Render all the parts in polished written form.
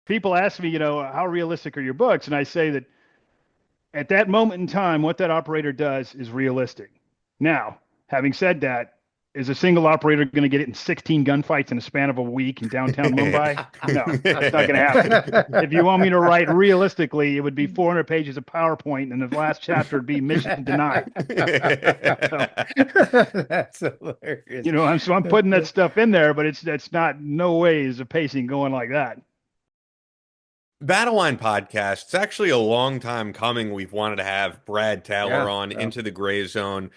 people ask me, how realistic are your books? And I say that at that moment in time, what that operator does is realistic. Now, having said that, is a single operator going to get it in 16 gunfights in a span of a week in downtown Mumbai? No, that's not going to happen. If you want me to write realistically, it would be 400 pages of PowerPoint, and the last chapter would be mission denied. So, That's hilarious. I'm putting that stuff in there, but that's not no way is a pacing going like that. Battle Line podcast. It's actually a long time coming. We've wanted to have Brad Taylor Yeah, on yeah. Into the Gray Zone.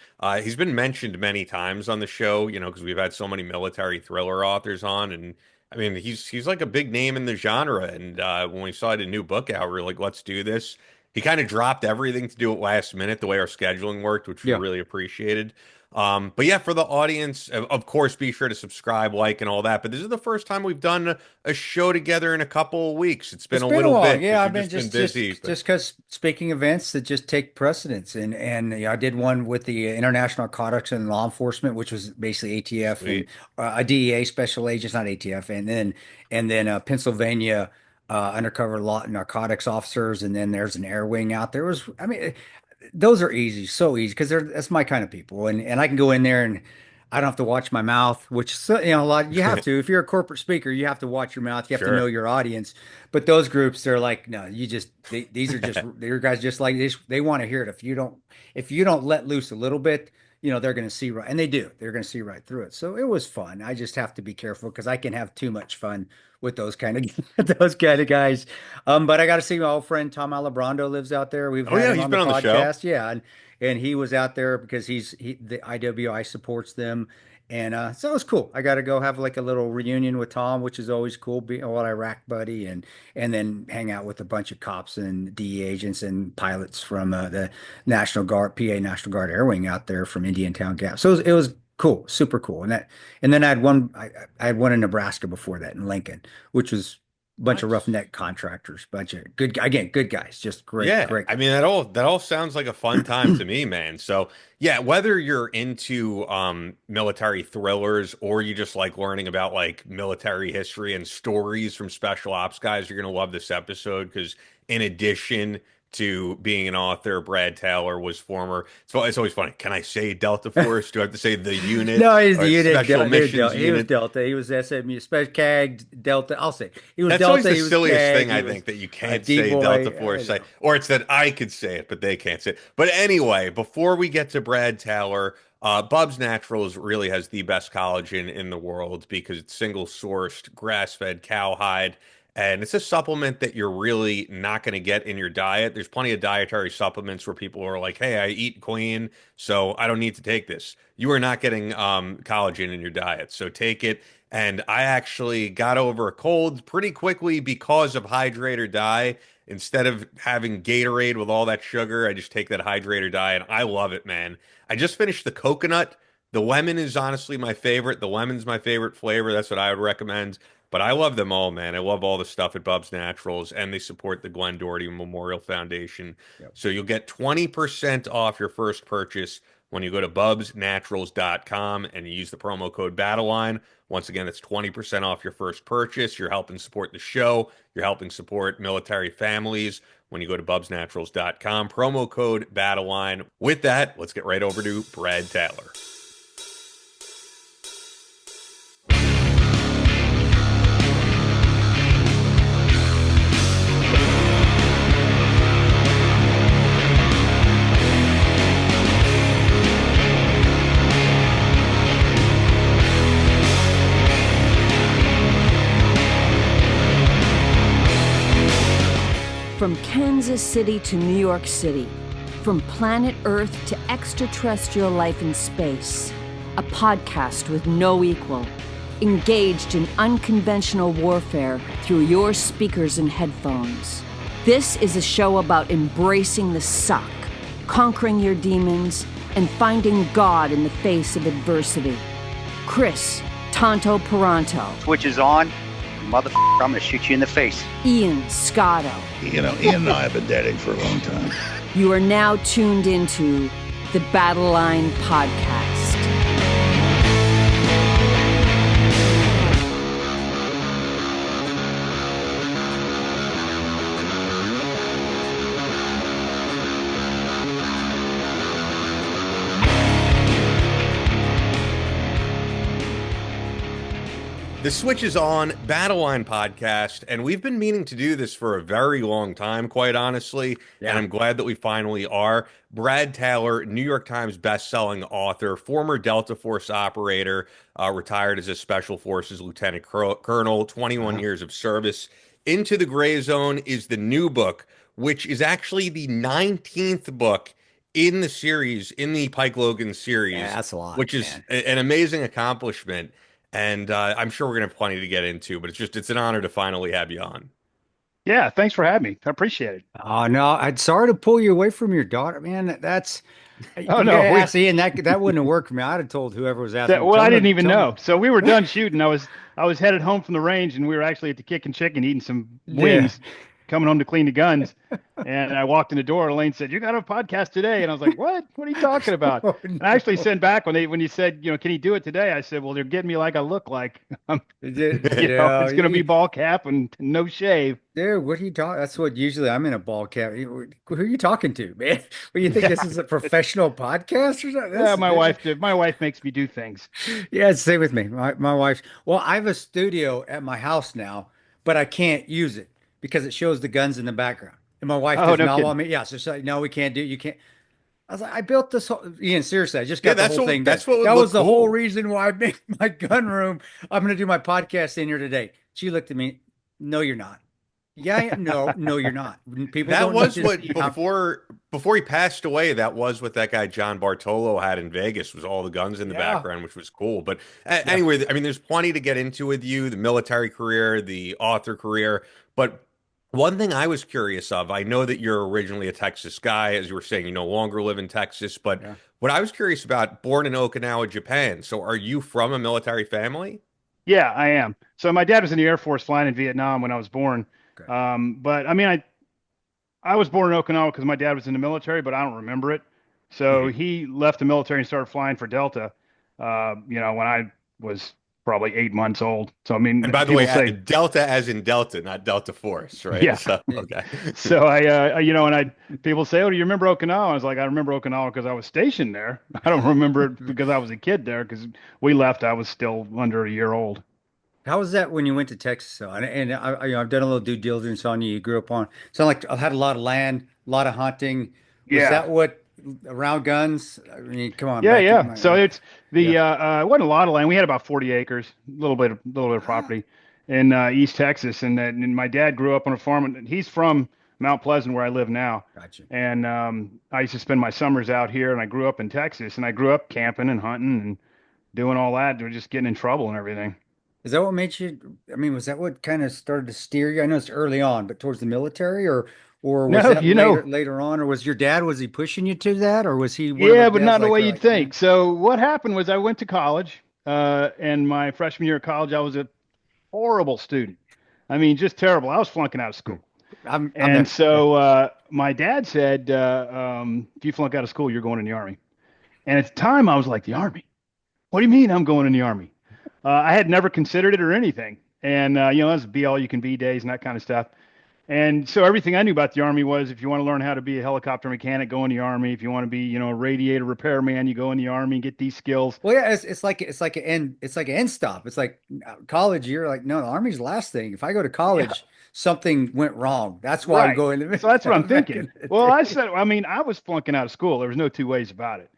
He's been mentioned many times on the show, because we've had so many military thriller authors on, and I mean, he's like a big name in the genre. And when we saw the new book out, we were like, let's do this. He kind of dropped everything to do it last minute, the way our scheduling worked, which we Yeah. really appreciated. But yeah, for the audience, of course, be sure to subscribe, like, and all that. But this is the first time we've done a show together in a couple of weeks. It's been It's a been a little while. bit Yeah, because I've we've been just been just busy. just just because speaking events that just take precedence, and I did one with the International Narcotics and Law Enforcement, which was basically ATF and Sweet. a DEA special agents, not ATF, and then Pennsylvania undercover law narcotics officers, and then there's an air wing out there. It was, I mean, those are easy, so easy because that's my kind of people, and I can go in there and I don't have to watch my mouth, which a lot you have to. If you're a corporate speaker, you have to watch your mouth. You have to know Sure. your audience. But those groups, they're like, no, these are just your guys just like this. They want to hear it. If you don't let loose a little bit, they're going to see right, and they do. They're going to see right through it. So it was fun. I just have to be careful because I can have too much fun with those kind of those kind of guys. But I got to see my old friend Tom Alabrando lives out there. We've Oh had yeah, him he's on the been on the show. podcast. Yeah, and he was out there because the IWI supports them. And so it was cool. I got to go have like a little reunion with Tom, which is always cool, being an old Iraq buddy, and then hang out with a bunch of cops and DE agents and pilots from the National Guard, PA National Guard Air Wing out there from Indiantown Gap. So it was cool, super cool. And then I had one in Nebraska before that in Lincoln, which was a bunch of Nice. roughneck contractors, bunch of good guys, just great, Yeah, great. I mean that all sounds like a fun time to me, man. So yeah, whether you're into military thrillers or you just like learning about like military history and stories from special ops guys, you're gonna love this episode because in addition to being an author, Brad Taylor was former. So it's always funny. Can I say Delta Force? Do I have to say the unit No, he's the or unit. Special Missions He was Unit? Delta. He was SMU, Special CAG, Delta. I'll say he was That's always Delta. the He was silliest CAG. thing He I was think that you can't say Delta D-boy. I Force, know. or it's that I could say it, but they can't say it. But anyway, before we get to Brad Taylor, Bubs Naturals really has the best collagen in the world because it's single sourced, grass-fed cowhide. And it's a supplement that you're really not going to get in your diet. There's plenty of dietary supplements where people are like, hey, I eat clean, so I don't need to take this. You are not getting collagen in your diet. So take it. And I actually got over a cold pretty quickly because of Hydrate or Die. Instead of having Gatorade with all that sugar, I just take that Hydrate or Die, and I love it, man. I just finished the coconut. The lemon is honestly my favorite. The lemon's my favorite flavor. That's what I would recommend. But I love them all, man. I love all the stuff at Bubs Naturals, and they support the Glenn Doherty Memorial Foundation. Yep. So you'll get 20% off your first purchase when you go to bubsnaturals.com and you use the promo code BATTLELINE. Once again, it's 20% off your first purchase. You're helping support the show. You're helping support military families when you go to bubsnaturals.com. Promo code BATTLELINE. With that, let's get right over to Brad Taylor. From Kansas City to New York City, from planet Earth to extraterrestrial life in space, a podcast with no equal, engaged in unconventional warfare through your speakers and headphones. This is a show about embracing the suck, conquering your demons, and finding God in the face of adversity. Chris Tonto Peranto, Twitch is on. Motherfucker, I'm gonna shoot you in the face. Ian Scotto. Ian and I have been dating for a long time. You are now tuned into the Battle Line Podcast. The Switch is on, Battle Line podcast, and we've been meaning to do this for a very long time, quite honestly, and I'm glad that we finally are. Brad Taylor, New York Times best-selling author, former Delta Force operator, retired as a Special Forces Lieutenant Colonel, 21 years of service. Into the Gray Zone is the new book, which is actually the 19th book in the series, in the Pike Logan series. Yeah, that's a lot, which is an amazing accomplishment. And I'm sure we're going to have plenty to get into, but it's an honor to finally have you on. Yeah, thanks for having me. I appreciate it. Oh no, I'm sorry to pull you away from your daughter, man. That's Oh no, see, and that wouldn't have worked for me. I'd have told whoever was asking. well, I didn't even know. So we were done shooting. I was headed home from the range, and we were actually at the Kickin' Chicken eating some wings, coming home to clean the guns. And I walked in the door. Elaine said, "You got a podcast today?" And I was like, "What? What are you talking about?" Oh, And I actually sent back when you said, "Can you do it today?" I said, "Well, they're getting me like I look like. It's going to be ball cap and no shave." Dude, what are you talking? That's what usually I'm in a ball cap. Who are you talking to, man? Well, you think this is a professional podcast or something? Yeah, my wife did. My wife makes me do things. Yeah, stay with me. My wife. Well, I have a studio at my house now, but I can't use it because it shows the guns in the background. And my wife does not want me. Yeah, so she's like, no, we can't do it. You can't. I was like, I built this whole, Ian, seriously, I just got the whole thing. That was the whole reason why I made my gun room. I'm going to do my podcast in here today. She looked at me. No, you're not. Yeah, no, you're not. People that don't was what before he passed away. That was what that guy John Bartolo had in Vegas, was all the guns in the background, which was cool. But anyway, I mean, there's plenty to get into with you: the military career, the author career. But one thing I was curious of, I know that you're originally a Texas guy, as you were saying, you no longer live in Texas. But what I was curious about, born in Okinawa, Japan. So, are you from a military family? Yeah, I am. So my dad was in the Air Force flying in Vietnam when I was born. But I mean, I was born in Okinawa because my dad was in the military, but I don't remember it. So he left the military and started flying for Delta, when I was probably 8 months old. So, I mean, and by the way, Delta as in Delta, not Delta Force, right? Yeah. So, okay. So people say, "Oh, do you remember Okinawa?" I was like, "I remember Okinawa because I was stationed there. I don't remember it because I was a kid there, because we left. I was still under a year old." How was that when you went to Texas, though? And I've done a little due diligence on you. You grew up on, sound like I had a lot of land, a lot of hunting. Was that what, around guns? I mean, come on. Yeah. So it's it wasn't a lot of land. We had about 40 acres, a little bit of property in East Texas. And my dad grew up on a farm. And he's from Mount Pleasant, where I live now. Gotcha. And I used to spend my summers out here, and I grew up in Texas, and I grew up camping and hunting and doing all that. We're just getting in trouble and everything. Is that what made you, I mean, was that what kind of started to steer you? I know it's early on, but towards the military, or was that later on, or was he pushing you to that, or was he? Yeah, but not the way you'd think. So what happened was I went to college, and my freshman year of college, I was a horrible student. I mean, just terrible. I was flunking out of school. So my dad said, if you flunk out of school, you're going in the Army. And at the time I was like, the Army? What do you mean I'm going in the Army? I had never considered it or anything. And, that's be all you can be days and that kind of stuff. And so everything I knew about the Army was, if you want to learn how to be a helicopter mechanic, go in the Army. If you want to be, a radiator repairman, you go in the Army and get these skills. Well, yeah, it's like an end stop. It's like college. You're like, no, the Army's the last thing. If I go to college, something went wrong. That's why I'm going to. So that's what I'm thinking. Well, I was flunking out of school. There was no two ways about it.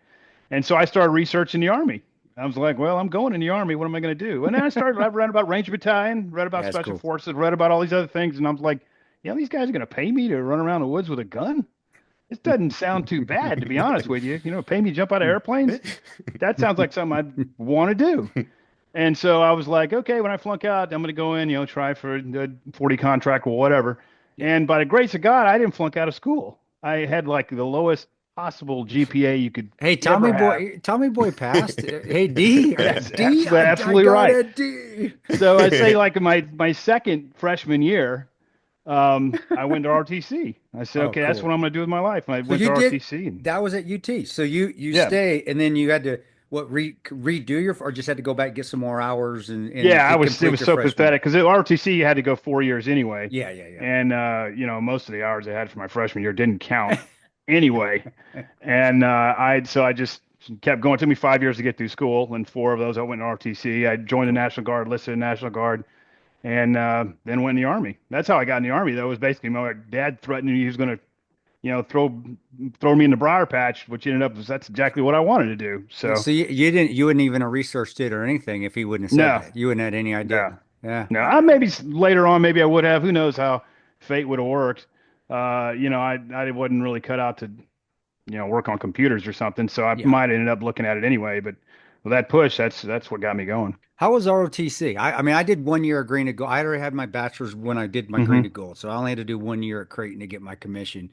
And so I started researching the Army. I was like, well, I'm going in the Army. What am I going to do? And then I read about Ranger Battalion, read about Special Forces, read about all these other things. And I was like, these guys are going to pay me to run around the woods with a gun? This doesn't sound too bad, to be honest with you. Pay me to jump out of airplanes? That sounds like something I'd want to do. And so I was like, okay, when I flunk out, I'm going to go in, try for the 40 contract or whatever. And by the grace of God, I didn't flunk out of school. I had like the lowest possible GPA you could. Hey, Tommy Boy passed. Hey, D. D. Absolutely right. D. So I'd say like my second freshman year, I went to RTC. I said, okay, that's what I'm going to do with my life. And I went to RTC. That was at UT. So you stay, and then you had to redo your, or just had to go back and get some more hours and it was so pathetic because at RTC you had to go 4 years anyway. Yeah. And most of the hours I had for my freshman year didn't count anyway. And I just just kept going. It took me 5 years to get through school, and 4 of those I went in ROTC. I joined the National Guard, listed in the National Guard, and then went in the Army. That's how I got in the Army, though. It was basically my dad threatening he was going to, throw me in the briar patch, which ended up that's exactly what I wanted to do. So, So you wouldn't even have researched it or anything if he wouldn't have said No. that. You wouldn't have had any idea. Yeah. no, maybe later on, maybe I would have. Who knows how fate would have worked? I wasn't really cut out to, work on computers or something. So I Yeah. might have ended up looking at it anyway. But with that push, that's what got me going. How was ROTC? I mean, I did 1 year of green to gold. I already had my bachelor's when I did my green to gold, so I only had to do 1 year at Creighton to get my commission.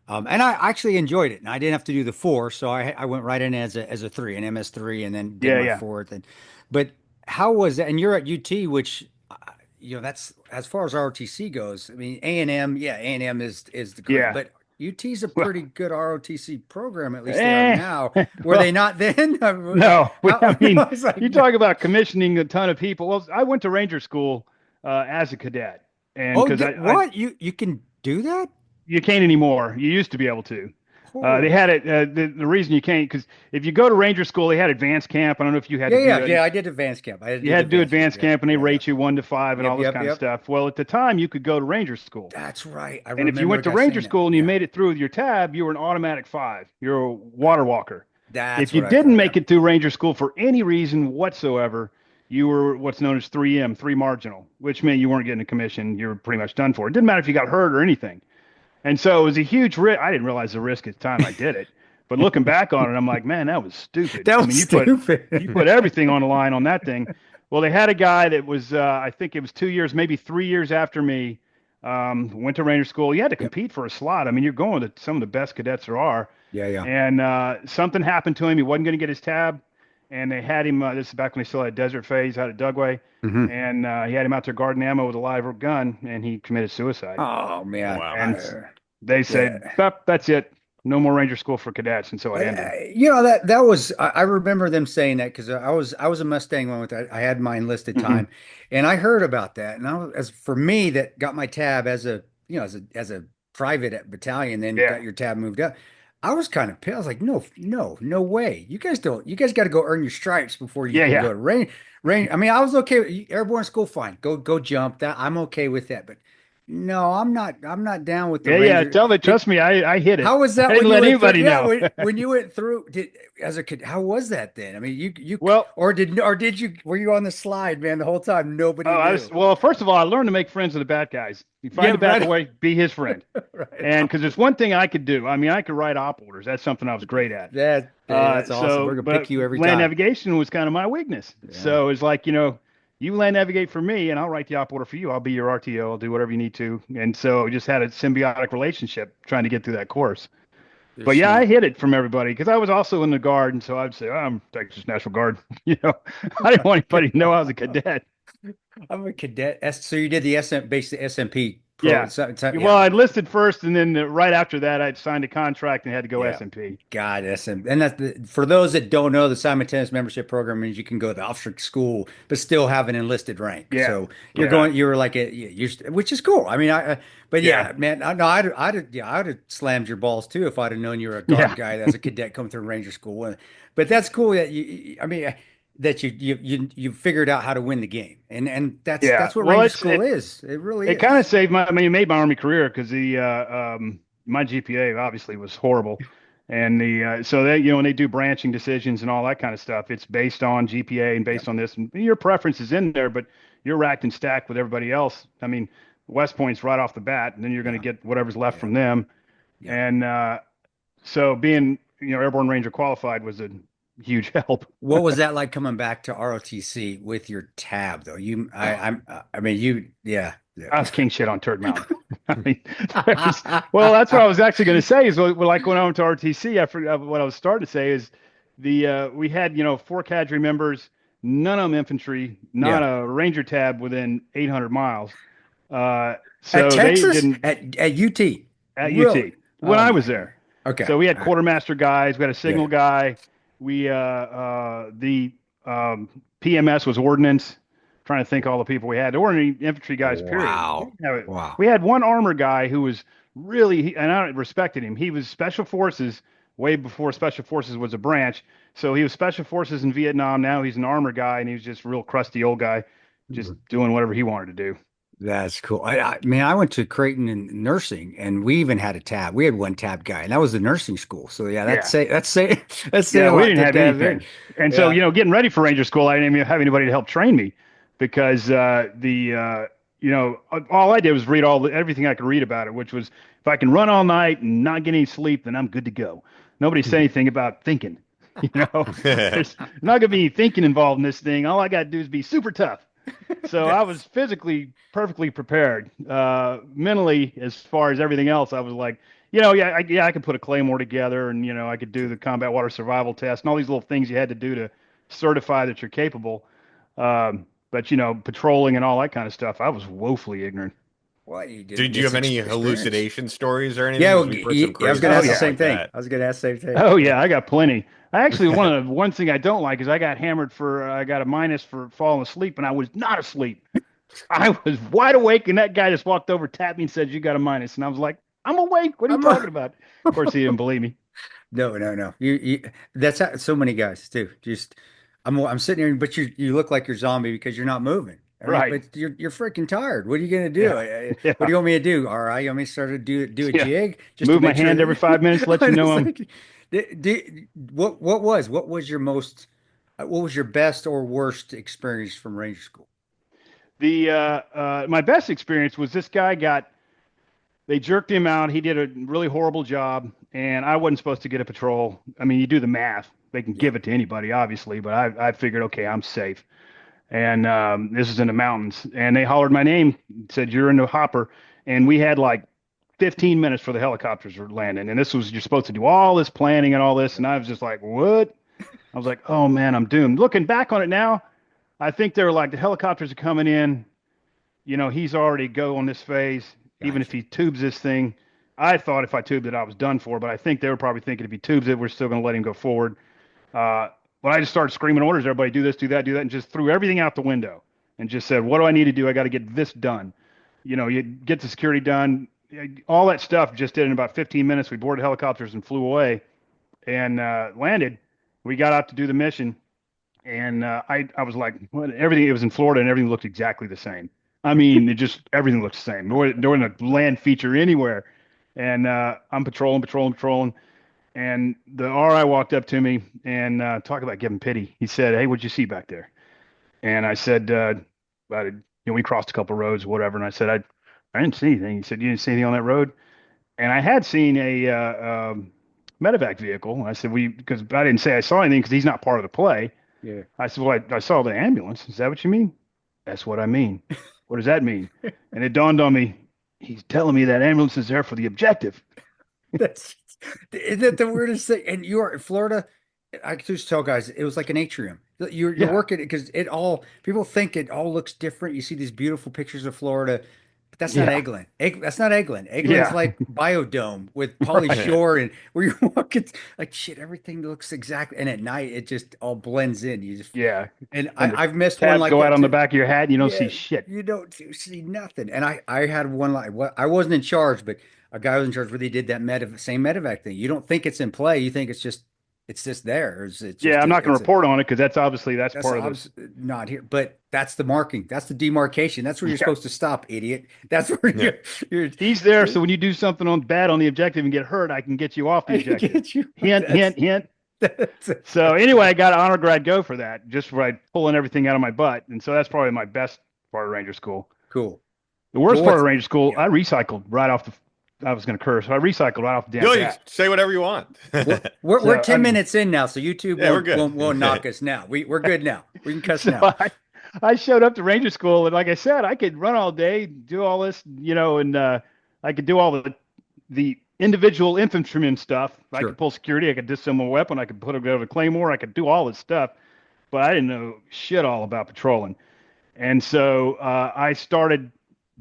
And I actually enjoyed it, and I didn't have to do the 4, so I went right in as a 3, an MS3, and then did my 4th. But how was that? And you're at UT, which that's as far as ROTC goes. I mean, A&M, A&M is the great, Yeah. but UT's a pretty good ROTC program, at least they Eh, are now. Were they not then? No, I mean, It's like- you talk about commissioning a ton of people. Well, I went to Ranger School as a cadet, and because what you can do that? you can't anymore. You used to be able to. Oh. They had it. The reason you can't, because if you go to Ranger School, they had advanced camp. I don't know if you had to do it. I did advanced camp. You had to do advanced camp, and they rate you 1 to 5 and Yep, all this yep, kind yep. of stuff. Well, at the time, you could go to Ranger School. That's right. I And if remember you a went to guy Ranger saying that. School and you Yeah. made it through with your tab, you were an automatic 5. You're a water walker. That's If you what I didn't thought. make it through Ranger School for any reason whatsoever, you were what's known as 3M, 3 marginal, which meant you weren't getting a commission. You were pretty much done for. It didn't matter if you got hurt or anything. And so it was a huge risk. I didn't realize the risk at the time I did it. But looking back on it, I'm like, man, that was stupid. That was you stupid. you put everything on the line on that thing. Well, they had a guy that was, I think it was 2 years, maybe 3 years after me, went to Ranger School. You had to compete for a slot. I mean, you're going to some of the best cadets there are. Yeah. And something happened to him. He wasn't going to get his tab. And they had him, this is back when they still had Desert Phase out at Dugway. Mhm. And he had him out there guarding ammo with a live gun, and he committed suicide. Oh man. Wow. And they said, "Yup, that's it. No more Ranger School for cadets." And so it ended. That was I remember them saying that because I was a Mustang one with that. I had my enlisted time, and I heard about that. And as for me, that got my tab as a as a private at battalion, then Yeah. got your tab moved up. I was kind of pissed. I was like, no way. You guys got to go earn your stripes before you can Yeah. go to range. I mean, I was okay with airborne school, fine. Go jump. That I'm okay with that. But no, I'm not down with the Yeah. Ranger. Tell me, trust me, I hit it. How was that I didn't when let you went anybody through, know. when you went through as a kid? How was that then? I mean, you Well- or did you were you on the slide, man, the whole time? Nobody knew. Well, first of all, I learned to make friends with the bad guys. You find Yeah, the bad right. boy, be his friend. Right. And because there's one thing I could do. I mean, I could write op orders. That's something I was great at. That's awesome. We're gonna but pick you every land time. navigation was kind of my weakness. So it's like, you land navigate for me and I'll write the op order for you. I'll be your RTO. I'll do whatever you need to. And so we just had a symbiotic relationship trying to get through that course. But yeah, I hid it from everybody because I was also in the Guard. And so I'd say, I'm Texas National Guard. I didn't want anybody to know I was a cadet. I'm a cadet. So you did the basically SMP. Yeah. Well, I enlisted first, and then right after that, I'd signed a contract and had to go Yeah. SMP. God, SM, and that's for those that don't know, the simultaneous membership program means you can go to the officer school, but still have an enlisted rank. Yeah. So Yeah. you're like which is cool. I mean, but yeah, Yeah. man, I'd have slammed your balls too if I'd have known you were a guard Yeah. guy as a cadet coming through Ranger School. But that's cool that that you figured out how to win the game, and that's what Ranger School is. It really It is. kind of saved it made my Army career because my GPA obviously was horrible. And so they, when they do branching decisions and all that kind of stuff, it's based on GPA and based on this, and your preference is in there, but you're racked and stacked with everybody else. I mean, West Point's right off the bat, and then you're going to get whatever's left from them. Yeah. And so being, Airborne Ranger qualified was a huge help. What was that like coming back to ROTC with your tab though? I was king shit on Turd Mountain. I mean, well, that's what I was actually going to say is like when I went to RTC, I forgot what I was starting to say is we had, 4 cadre members, none of them infantry, not a Ranger tab within 800 miles. So at Texas? they didn't At UT. at Really? UT when Oh, I was there. Okay. So we had quartermaster guys, we had a signal Yeah. guy. We the PMS was ordnance. Trying to think all the people we had. There weren't any infantry guys. Period. Wow. Yeah, Wow. We had one armor guy who was really, and I respected him. He was special forces, way before Special Forces was a branch. So he was Special Forces in Vietnam. Now he's an armor guy, and he was just a real crusty old guy, just doing whatever he wanted to do. That's cool. I went to Creighton in nursing, and we even had a tab. We had one tab guy, and that was the nursing school. So yeah, Yeah. that's a Yeah, lot we didn't to have tab anything. in. And so, Yeah. getting ready for Ranger School, I didn't even have anybody to help train me because all I did was read everything I could read about it, which was if I can run all night and not get any sleep, then I'm good to go. Nobody said anything about thinking. There's not going to be any thinking involved in this thing. All I got to do is be super tough. So I was physically perfectly prepared. Mentally, as far as everything else, I was like, I could put a claymore together, and I could do the combat water survival test and all these little things you had to do to certify that you're capable. But patrolling and all that kind of stuff, I was woefully ignorant. Well, you didn't Did you get have any experience. hallucination stories or anything? Yeah, 'Cause well, we've heard some I was crazy going to ask the stuff same like thing. that. I was going to ask the same thing. Oh yeah, I got plenty. I actually one thing I don't like is I got hammered I got a minus for falling asleep, and I was not asleep. I was wide awake, and that guy just walked over, tapped me, and said, "You got a minus." And I was like, "I'm awake. What are you talking about?" Of course, he didn't believe me. No. That's how, so many guys too. I'm sitting here, but you look like you're zombie because you're not moving. I mean, Right. but you're freaking tired. What are you gonna do? Yeah. What do you want me to do? All right, you want me to start to do a Yeah. jig? Just to Move my make sure hand that- every 5 minutes, let you know I'm. What was your what was your best or worst experience from Ranger School? My best experience was this guy they jerked him out. He did a really horrible job, and I wasn't supposed to get a patrol. I mean, you do the math. They can give it to anybody, obviously, but I figured, okay, I'm safe. And this is in the mountains, and they hollered my name, said you're in the hopper, and we had like 15 minutes for the helicopters were landing, and you're supposed to do all this planning and all this, and I was just like, what? I was like, oh man, I'm doomed. Looking back on it now, I think they were like, the helicopters are coming in, he's already go on this phase. Even if he tubes this thing, I thought if I tubed it, I was done for, but I think they were probably thinking if he tubes it, we're still going to let him go forward. But I just started screaming orders, everybody do this, do that, and just threw everything out the window and just said, what do I need to do? I got to get this done. You get the security done. All that stuff just did in about 15 minutes. We boarded helicopters and flew away and landed. We got out to do the mission. And I was like, what? Everything, it was in Florida, and everything looked exactly the same. I mean, everything looked the same. There wasn't a land feature anywhere. And I'm patrolling. And the RI walked up to me and talk about giving pity. He said, hey, what'd you see back there? And I said, we crossed a couple of roads, whatever. And I said, I didn't see anything. He said, you didn't see anything on that road? And I had seen a medevac vehicle. And I said, because I didn't say I saw anything because he's not part of the play. Yeah. I said, well, I saw the ambulance. Is that what you mean? That's what I mean. What does that mean? And it dawned on me, he's telling me that ambulance is there for the objective. Isn't that the weirdest thing? And you are in Florida. I just tell guys it was like an atrium. You're working because people think it all looks different. You see these beautiful pictures of Florida, but that's not Eglin. That's not Eglin. Eglin's like Biodome with Pauly Shore, and where you're walking like shit. Everything looks exactly. And at night, it just all blends in. You just And I've missed one like go that out on the too. back of your head, and you don't see shit. You don't see nothing. And I had one like I wasn't in charge, but a guy was in charge where they did that same medevac thing. You don't think it's in play. You think it's just there. It's just I'm not going to report on it because that's part of this. Not here, but that's the marking. That's the demarcation. That's where you're supposed to stop, idiot. That's where you're. He's there, so when you do something bad on the objective and get hurt, I can get you off the objective. Hint. So anyway, I got an honor grad go for that, just for pulling everything out of my butt, and so that's probably my best part of Ranger School. Cool. The worst part of Ranger School, I recycled right off the. I was going to curse. So I recycled right off the damn bat. Say whatever you want. We're 10 minutes in now, so YouTube won't knock us now. We're good now. We can cuss now. I showed up to Ranger School, and like I said, I could run all day, do all this, and I could do all the individual infantryman stuff. I could pull security. I could disassemble a weapon. I could put a claymore. I could do all this stuff, but I didn't know shit all about patrolling. And so I started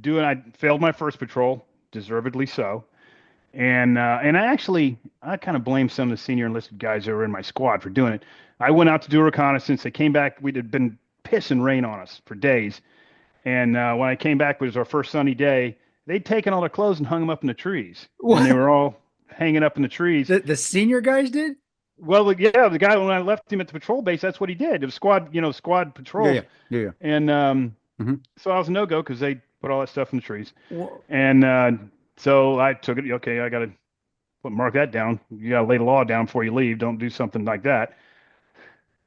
I failed my first patrol. Deservedly so. And I kind of blame some of the senior enlisted guys that were in my squad for doing it. I went out to do a reconnaissance. They came back. We'd had been pissing rain on us for days. And when I came back, it was our first sunny day. They'd taken all their clothes and hung them up in the trees. And they were all hanging up in the trees. The senior guys did? Well, yeah, the guy when I left him at the patrol base, that's what he did. It was squad patrol. Yeah. And Mhm. so I was a no-go because they put all that stuff in the trees. Whoa. And so I took it. Okay, I got to mark that down. You got to lay the law down before you leave. Don't do something like that.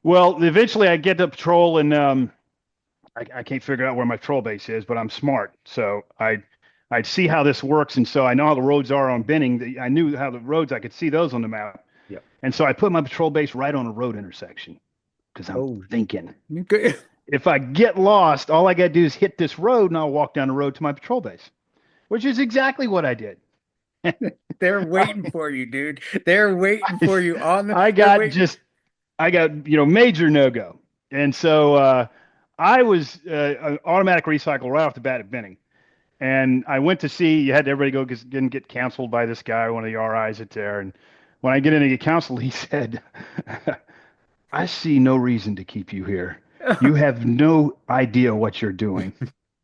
Well, eventually I get to patrol, and I can't figure out where my patrol base is, but I'm smart, so I see how this works, and so I know how the roads are on Benning. I knew how the roads. I could see those on the map. Yep. And so I put my patrol base right on a road intersection because I'm thinking, Okay. if I get lost, all I got to do is hit this road, and I'll walk down the road to my patrol base, which is exactly what I did. They're waiting for you, dude. They're waiting for you on the. I got major no-go. And so I was an automatic recycle right off the bat at Benning. And I went to see, you had everybody go because didn't get counseled by this guy, one of the RIs at there. And when I get in to get counseled, he said, I see no reason to keep you here. You have no idea what you're doing.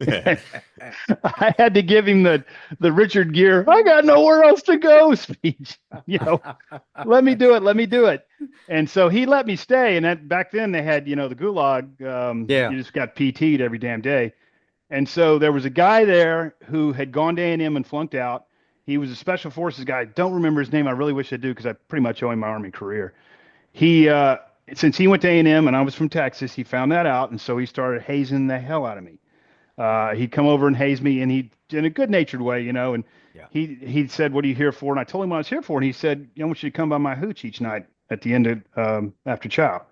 I had to give him the Richard Gere, I got nowhere else to go speech. Let me do it. And so he let me stay. And back then they had, the gulag. You just got PT'd every damn day. And so there was a guy there who had gone to A&M and flunked out. He was a special forces guy. I don't remember his name. I really wish I do because I pretty much owe him my Army career. He, since he went to A&M and I was from Texas, he found that out. And so he started hazing the hell out of me. He'd come over and haze me, and he, in a good-natured way, and he said, what are you here for? And I told him what I was here for. And he said, I want you to come by my hooch each night at the end of, after chow.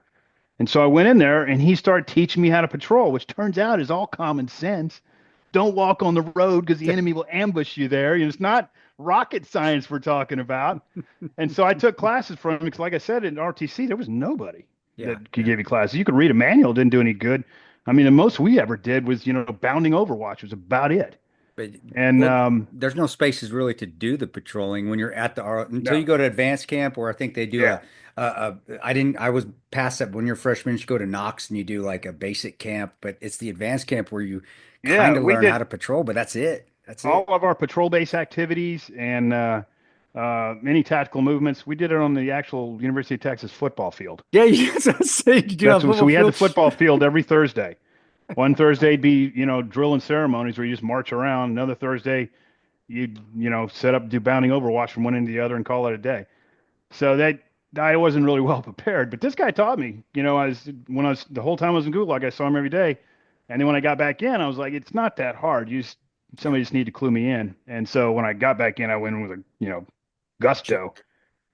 And so I went in there, and he started teaching me how to patrol, which turns out is all common sense. Don't walk on the road because the enemy will ambush you there. It's not rocket science we're talking about. And so I took classes from him because, like I said, in RTC, there was nobody that could give you classes. You could read a manual, didn't do any good. I mean, the most we ever did was, bounding Overwatch was about it. And there's no spaces really to do the patrolling when you're at until you go to advanced camp, or I think they do I was past that when you're freshman, you go to Knox and you do like a basic camp, but it's the advanced camp where you kind of learn how to patrol, but that's it. All of our patrol base activities and many tactical movements. We did it on the actual University of Texas football field. Yeah, so we had the football field every Thursday. One Thursday would be, drill and ceremonies where you just march around. Another Thursday, you'd, set up, do bounding Overwatch from one end to the other and call it a day. So I wasn't really well prepared, but this guy taught me, the whole time I was in Gulag, I saw him every day. And then when I got back in, I was like, it's not that hard. Somebody just need to clue me in. And so when I got back in, I went in with a, gusto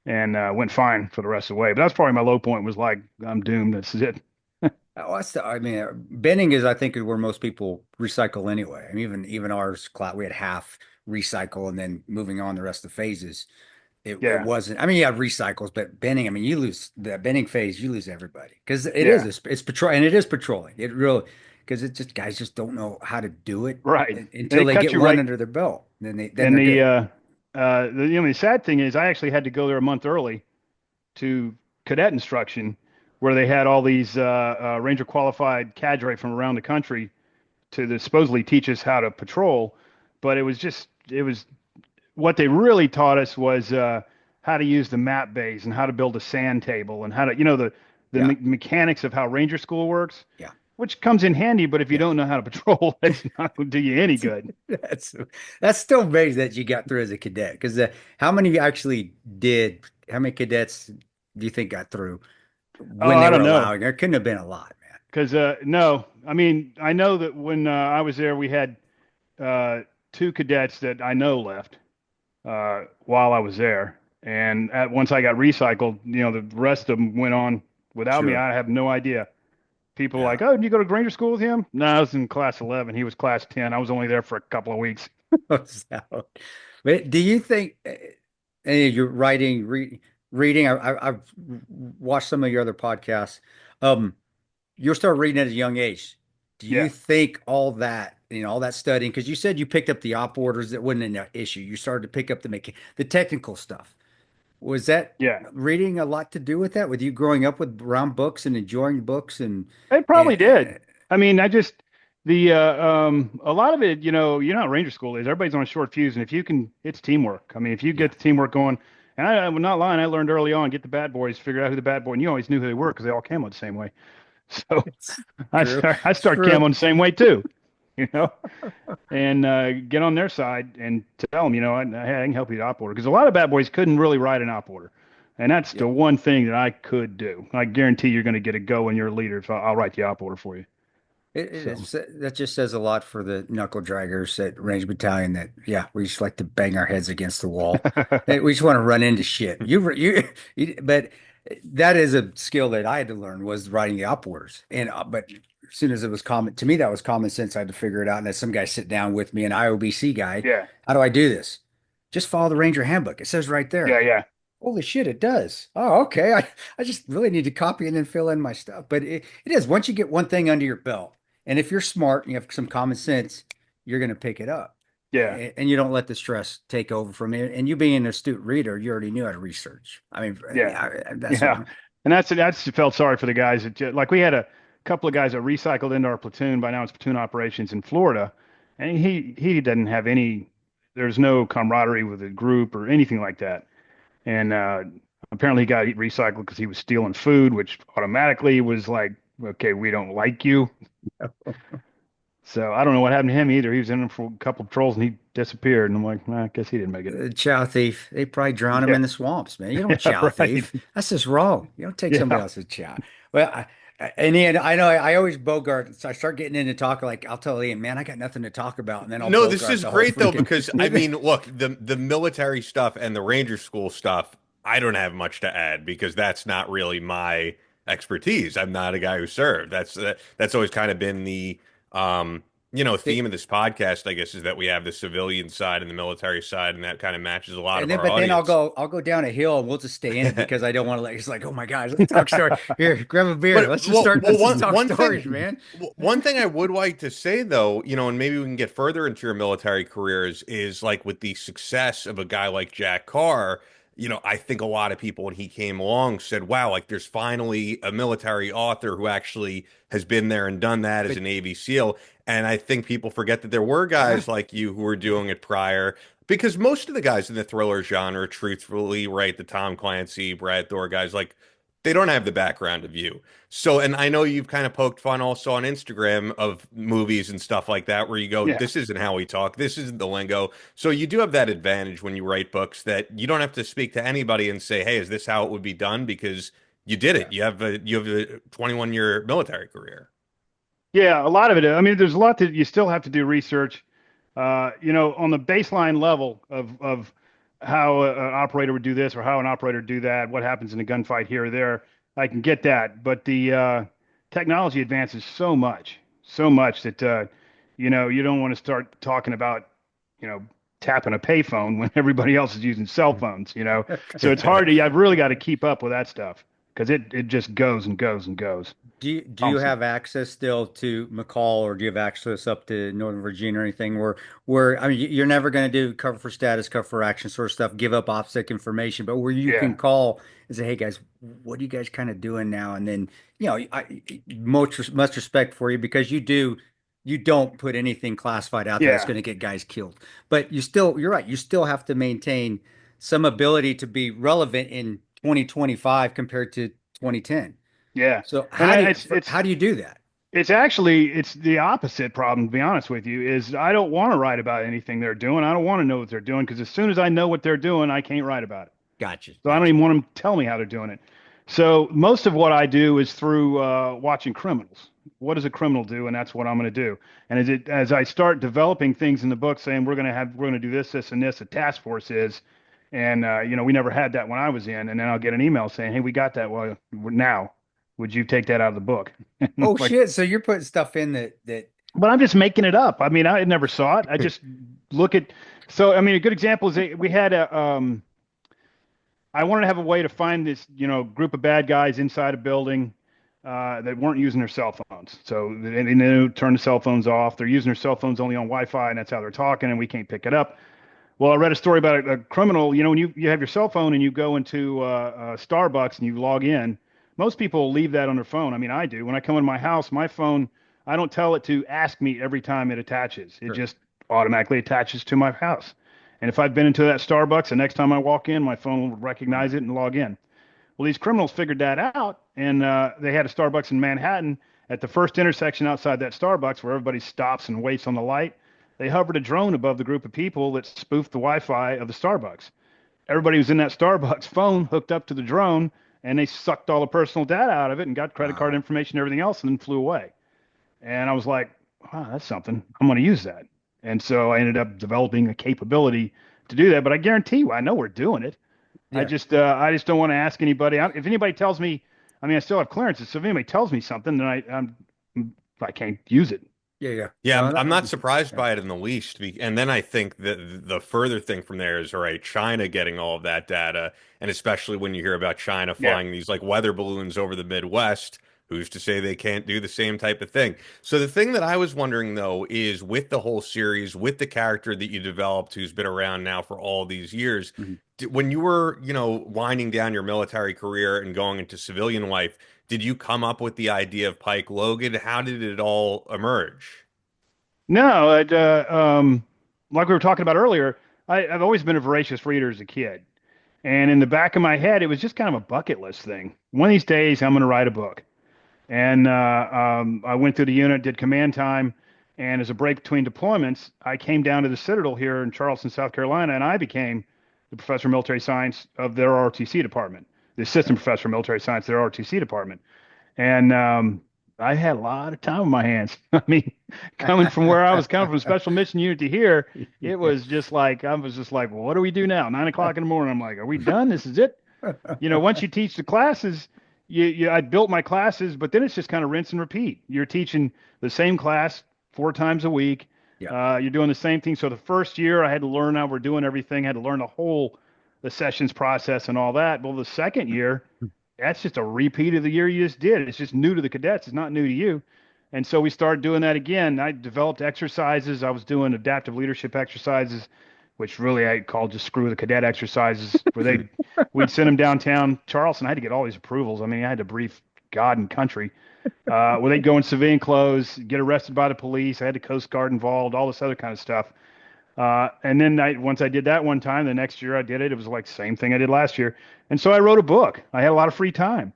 and went fine for the rest of the way. But that's probably my low point, was like, I'm doomed. This is it. Benning is, I think, where most people recycle anyway. I mean, even ours class, we had half recycle and then moving on the rest of the phases. It wasn't, you have recycles, but Benning, you lose the Benning phase, you lose everybody because it's patrol, and it is patrolling. It really, because it's just guys just don't know how to do it until they get one under their belt. The sad thing is I actually had to go there a month early to cadet instruction, where they had all these Ranger qualified cadre from around the country to supposedly teach us how to patrol. But it was what they really taught us was how to use the map base and how to build a sand table and how to, the mechanics of how Ranger school works. Yeah. Which comes in handy, but if you don't know how to patrol, it's not going to do you any good. That's still amazing that you got through as a cadet. Because how many cadets do you think got through? I don't know. There couldn't have been a lot, man. Because no, I know that when I was there, we had 2 cadets that I know left while I was there, and once I got recycled, the rest of them went on without me. I have no idea. People are like, oh, did you go to Granger school with him? No, I was in class 11. He was class 10. I was only there for a couple of weeks. But do you think you're writing, reading? I've watched some of your other podcasts. You'll start reading at a young age. Do you think all that, all that studying, because you said you picked up the op orders, that wasn't an issue. You started to pick up the technical stuff. Was that reading a lot to do with that? With you growing up around books and enjoying books? And it probably did. I just a lot of it, you know how Ranger school is. Everybody's on a short fuse, and if you can, it's teamwork. If you get the teamwork going, And I'm not lying. I learned early on, get the bad boys, figure out who the bad boy, and you always knew who they were because they all came out the same way. So It's I true. start True. camoing the same way too, you know, and get on their side and tell them, hey, I can help you with op order because a lot of bad boys couldn't really write an op order, and that's the one thing that I could do. I guarantee you're going to get a go when you're a leader if I'll write the op order for you. So That just says a lot for the knuckle draggers at Range Battalion that, yeah, we just like to bang our heads against the wall. Hey, we just want to run into shit. But that is a skill that I had to learn was writing the op orders. And, but as soon as it was common to me, that was common sense. I had to figure it out. And then some guy sit down with me, an IOBC guy. yeah, How do I do this? Just follow the Ranger handbook. It says right there. yeah. Holy shit, it does. Oh, okay. I just really need to copy and then fill in my stuff. But it is once you get one thing under your belt, and if you're smart and you have some common sense, you're going to pick it up. Yeah. And you don't let the stress take over from you. And you being an astute reader, you already knew how to research. I mean, Yeah. that's Yeah. And that's felt sorry for the guys that like we had a couple of guys that recycled into our platoon. By now it's platoon operations in Florida, and he doesn't have any. There's no camaraderie with the group or anything like that. And apparently he got recycled because he was stealing food, which automatically was like, okay, we don't like you. So I don't know what happened to him either. He was in for a couple of trolls and he disappeared. And I'm like, I guess he didn't make it. chow thief. They probably drown him Yeah. in the swamps, man. You don't chow Right. thief. That's just wrong. You don't take Yeah. somebody else's chow. Well, and Ian, I know I always bogart. So I start getting into talk like I'll tell Ian, man, I got nothing to talk about, and then I'll No, this bogart is the whole great though freaking- because I mean, look, the military stuff and the Ranger School stuff, I don't have much to add because that's not really my expertise. I'm not a guy who served. That's always kind of been the theme of this podcast, I guess, is that we have the civilian side and the military side, and that kind of matches a lot And of then, our but then audience. I'll go down a hill and we'll just stay in it because I don't want to let. It's like, oh my gosh, let's talk story. Here, grab a beer. But- Let's just well, start. well, Let's just talk one stories, thing- man. One thing I would like to say, though, and maybe we can get further into your military careers, is like with the success of a guy like Jack Carr, I think a lot of people when he came along said, wow, like there's finally a military author who actually has been there and done that as a Navy SEAL. And I think people forget that there were guys like you who were doing it prior. Because most of the guys in the thriller genre, truthfully, right, the Tom Clancy, Brad Thor guys, like they don't have the background of you. So, and I know you've kind of poked fun also on Instagram of movies and stuff like that, where you go, Yeah. this isn't how we talk. This isn't the lingo. So you do have that advantage when you write books that you don't have to speak to anybody and say, hey, is this how it would be done? Because you did it. You have a 21-year military career. Yeah, a lot of it. I mean, there's a lot that you still have to do research, on the baseline level of how an operator would do this or how an operator would do that, what happens in a gunfight here or there. I can get that, but the technology advances so much that you don't want to start talking about, tapping a payphone when everybody else is using cell phones. So it's hard to. I've really got to keep up with that stuff because it just goes and goes and goes. Do you Awesome. have access still to McCall, or do you have access up to Northern Virginia or anything where I mean you're never going to do cover for status, cover for action sort of stuff, give up OPSEC information, but where you Yeah. can call and say, hey guys, what are you guys kind of doing now? And then much respect for you because you don't put anything classified out there that's Yeah. going to get guys killed, but you're right, you still have to maintain some ability to be relevant in 2025 compared to 2010. Yeah. So And how do you do that? It's the opposite problem, to be honest with you, is I don't want to write about anything they're doing. I don't want to know what they're doing because as soon as I know what they're doing, I can't write about it. Gotcha. So I don't even want them to tell me how they're doing it. So most of what I do is through watching criminals. What does a criminal do? And that's what I'm going to do. And as I start developing things in the book, saying we're going to do this, and this, a task force is, and we never had that when I was in, and then I'll get an email saying, hey, we got that. Well, now. Would you take that out of the book? Oh Like, shit! So you're putting stuff in that. But I'm just making it up. I mean, I never saw it. I just look at. So I mean, a good example is we had a. I wanted to have a way to find this, group of bad guys inside a building that weren't using their cell phones. So they knew turn the cell phones off. They're using their cell phones only on Wi-Fi, and that's how they're talking, and we can't pick it up. Well, I read a story about a criminal. When you have your cell phone and you go into Starbucks and you log in. Most people leave that on their phone. I mean, I do. When I come in my house, my phone, I don't tell it to ask me every time it attaches. It Sure. just automatically attaches to my house. And if I've been into that Starbucks, the next time I walk in, my phone will recognize it and log in. Well, these criminals figured that out, and they had a Starbucks in Manhattan at the first intersection outside that Starbucks where everybody stops and waits on the light. They hovered a drone above the group of people that spoofed the Wi-Fi of the Starbucks. Everybody was in that Starbucks phone hooked up to the drone, and they sucked all the personal data out of it and got credit card information and everything else and then flew away. And I was like, wow, that's something. I'm going to use that. And so I ended up developing a capability to do that. But I guarantee you, I know we're doing it. Yeah. I just don't want to ask anybody. If anybody tells me, I mean, I still have clearances. So if anybody tells me something, then I can't use it. Yeah. Yeah, No, I'm not surprised by it in the least. And then I think that the further thing from there is, all right, China getting all of that data, and especially when you hear about China flying these like weather balloons over the Midwest, who's to say they can't do the same type of thing? So the thing that I was wondering though is with the whole series, with the character that you developed, who's been around now for all these years, when you were, winding down your military career and going into civilian life, did you come up with the idea of Pike Logan? How did it all emerge? No, like we were talking about earlier, I've always been a voracious reader as a kid. And in the back of my head, it was just kind of a bucket list thing. One of these days, I'm going to write a book. And I went through the unit, did command time. And as a break between deployments, I came down to the Citadel here in Charleston, South Carolina, and I became the professor of military science of their ROTC department, the assistant professor of military science, their ROTC department. And I had a lot of time on my hands. I mean, coming from where I was coming from, special mission unit to here, it was just like, well, what do we do now? 9 o'clock in the morning. I'm like, are we done? This is it? Once you teach the classes, I built my classes, but then it's just kind of rinse and repeat. You're teaching the same class 4 times a week. Yeah. You're doing the same thing. So the first year I had to learn how we're doing everything, had to learn the sessions process and all that. Well, the second year, that's just a repeat of the year you just did. It's just new to the cadets. It's not new to you. And so we started doing that again. I developed exercises. I was doing adaptive leadership exercises, which really I called just screw the cadet exercises, where we'd send them downtown Charleston. I had to get all these approvals. I mean, I had to brief God and country. Where they'd go in civilian clothes, get arrested by the police. I had the Coast Guard involved, all this other kind of stuff. And then once I did that one time, the next year I did it. It was like the same thing I did last year. And so I wrote a book. I had a lot of free time.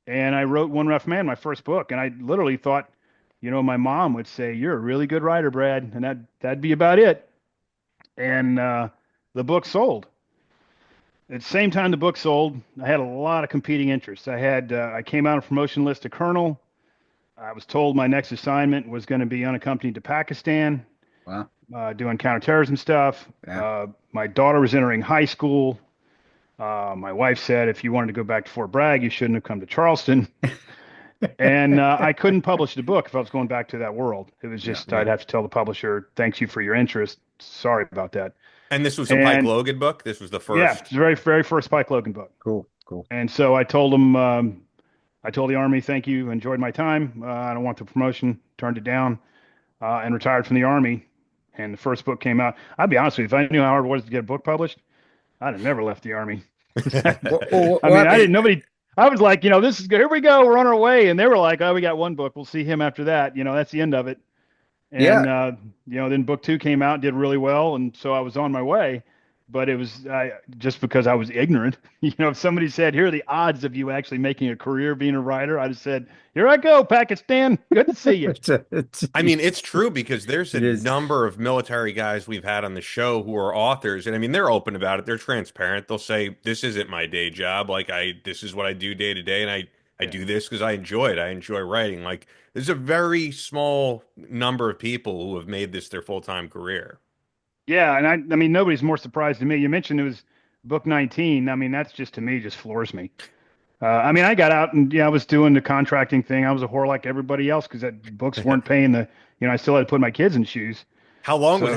And I wrote One Rough Man, my first book. And I literally thought, my mom would say, "You're a really good writer, Brad." And that'd be about it. And the book sold. At the same time the book sold, I had a lot of competing interests. I came out of promotion list to colonel. I was told my next assignment was going to be unaccompanied to Pakistan. Wow. Doing counterterrorism stuff. Yeah. My daughter was entering high school. My wife said, if you wanted to go back to Fort Bragg, you shouldn't have come to Charleston. And I couldn't publish the book if I was going back to that world. It was just, I'd have to tell the publisher, thanks you for your interest. Sorry about that. And this was a Pike Logan book? This was the first? Yeah, it's the very, very first Pike Logan book. Cool. And so I told them, I told the Army, thank you, enjoyed my time. I don't want the promotion, turned it down, and retired from the Army. And the first book came out. I'll be honest with you, if I knew how hard it was to get a book published, I'd have never left the Army. I was like, this is good. Here we go. We're on our way. And they were like, oh, we got one book. We'll see him after that. That's the end of it. And, then book 2 came out, did really well. And so I was on my way. But it was just because I was ignorant. If somebody said, here are the odds of you actually making a career being a writer, I just said, here I go, Pakistan. Good to see you. I mean, it's true because there's a number of military guys we've had on the show who are authors. And I mean, they're open about it. They're transparent. They'll say, this isn't my day job. Like this is what I do day to day. And I do this because I enjoy it. I enjoy writing. Like there's a very small number of people who have made this their full-time career. Yeah, and I mean, nobody's more surprised than me. You mentioned it was book 19. I mean, that's just, to me, just floors me. I mean, I got out and, I was doing the contracting thing. I was a whore like everybody else because books weren't paying I still had to put my kids in shoes. How long was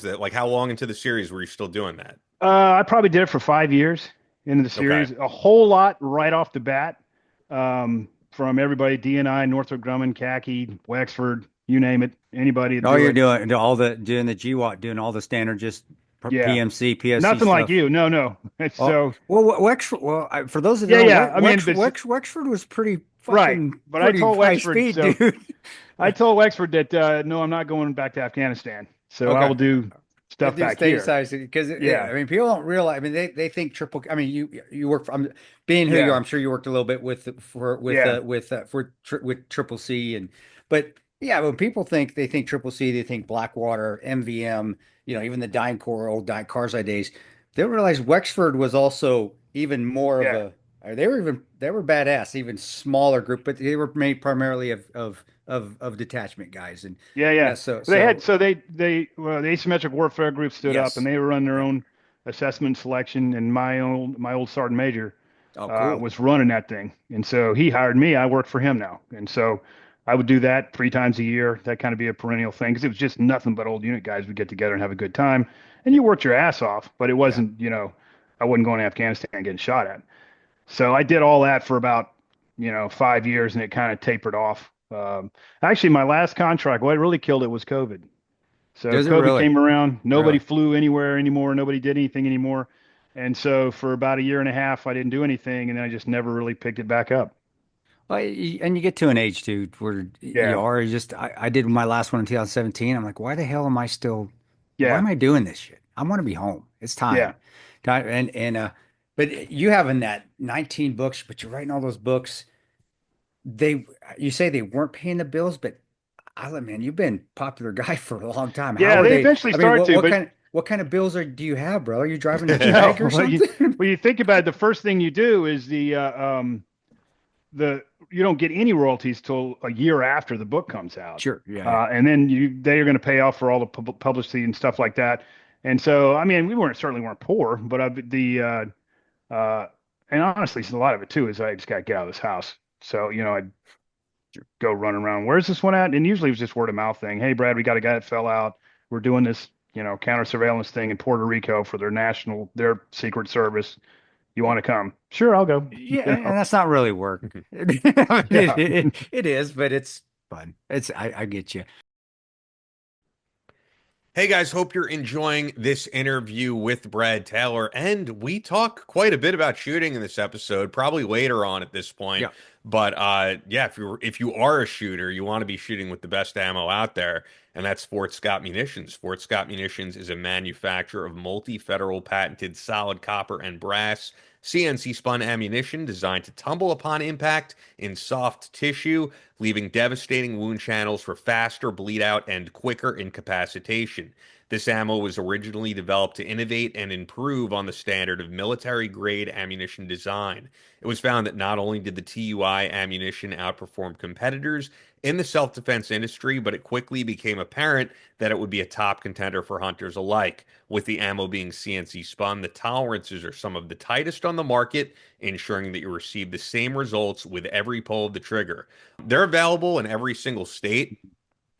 that? Like, how long into the series were you still doing that? I probably did it for 5 years into the series. Okay. A whole lot right off the bat from everybody, DNI, Northrop Grumman, CACI, Wexford, you name it, anybody. You're doing all the GWAT, doing all the standard, just PMC, PSC Nothing stuff. Like you. No. Wexford. Well, for those of you, Wexford was pretty fucking right. But I told Wexford, dude. I told Wexford that no, I'm not going back to Afghanistan. So I will do stuff do back here. stateside because Yeah. I mean, people don't realize. I mean, they think triple. I mean, you work for. Being who you Yeah. are, I'm sure you worked a little bit with Yeah. with Triple C but yeah, when people think they think Triple C, they think Blackwater, MVM, even the DynCorp old Carside days. They don't realize Wexford was also even more of Yeah. a. They were badass, even smaller group, but they were made primarily of detachment guys and Yeah, yeah. yeah. So They had well, the asymmetric warfare group stood up and yes, they were running their yeah. own assessment selection, and my old sergeant major Oh, cool. was running that thing, and so he hired me. I work for him now, and so I would do that 3 times a year. That kind of be a perennial thing because it was just nothing but old unit guys would get together and have a good time, and you worked your ass off, but it Yeah. wasn't, I wasn't going to Afghanistan getting shot at. So I did all that for about, 5 years, and it kind of tapered off. Actually, my last contract, what really killed it was COVID. So Does it COVID really? came around. Nobody Really? flew anywhere anymore. Nobody did anything anymore. And so for about a year and a half, I didn't do anything, and then I just never really picked it back up. Well, and you get to an age, dude, where you Yeah, are just. I did my last one in 2017. I'm like, why the hell am I still? Why yeah, am I doing this shit? I want to be home. It's yeah, time. Time but you having that 19 books, but you're writing all those books. They, you say they weren't paying the bills, but man, you've been a popular guy for a long time. How yeah. are They they? eventually I mean, started to, but what kind of bills do you have, bro? Are you driving a no. Jag or When you something? when you think about it, the first thing you do is the you don't get any royalties till a year after the book comes out. Sure. Yeah. And then they are going to pay off for all the publicity and stuff like that. And so, I mean, we certainly weren't poor, but and honestly, a lot of it too is I just got to get out of this house. So, I'd go run around. Where's this one at? And usually it was just word of mouth thing. Hey, Brad, we got a guy that fell out. We're doing this, counter surveillance thing in Puerto Rico for their secret service. You want to come? Sure, I'll go. Yeah, and that's not really work. I mean, Yeah. it is, but it's fun. I get you. Hey guys, hope you're enjoying this interview with Brad Taylor. And we talk quite a bit about shooting in this episode, probably later on at this point. Yeah. But yeah, if you are a shooter, you want to be shooting with the best ammo out there, and that's Fort Scott Munitions. Fort Scott Munitions is a manufacturer of multi-federal patented solid copper and brass CNC spun ammunition designed to tumble upon impact in soft tissue, leaving devastating wound channels for faster bleed out and quicker incapacitation. This ammo was originally developed to innovate and improve on the standard of military-grade ammunition design. It was found that not only did the TUI ammunition outperform competitors in the self-defense industry, but it quickly became apparent that it would be a top contender for hunters alike. With the ammo being CNC spun, the tolerances are some of the tightest on the market, ensuring that you receive the same results with every pull of the trigger. They're available in every single state.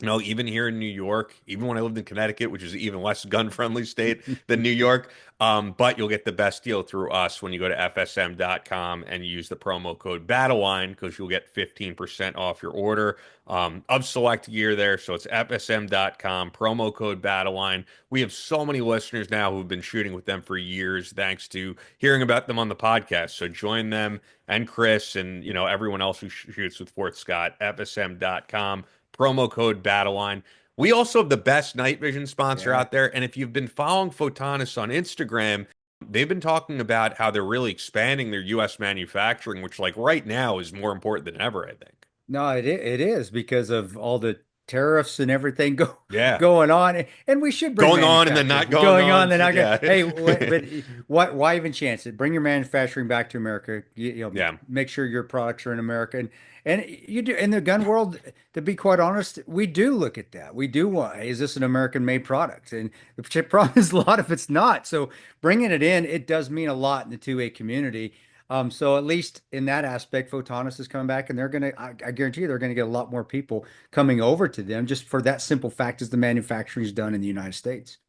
Even here in New York, even when I lived in Connecticut, which is an even less gun-friendly state than New York, but you'll get the best deal through us when you go to FSM.com and use the promo code BATTLELINE because you'll get 15% off your order of select gear there. So it's FSM.com, promo code BATTLELINE. We have so many listeners now who've been shooting with them for years thanks to hearing about them on the podcast. So join them and Chris and, everyone else who shoots with Fort Scott, FSM.com. Promo code BATTLELINE. We also have the best night vision sponsor out there. And if you've been following Photonis on Instagram, they've been talking about how they're really expanding their U.S. manufacturing, which right now is more important than ever, I think. No, it is because of all the tariffs and everything Yeah. going on, and we should bring Going on and then not going on. then not Yeah. Hey, but why even chance it? Bring your manufacturing back to America. Yeah. Make sure your products are in America, and you do in the gun world. To be quite honest, we do look at that. We do want, is this an American-made product? And the problem is a lot of it's not. So bringing it in, it does mean a lot in the 2A community. So at least in that aspect, Photonis is coming back, and I guarantee you, they're gonna get a lot more people coming over to them just for that simple fact is the manufacturing is done in the United States.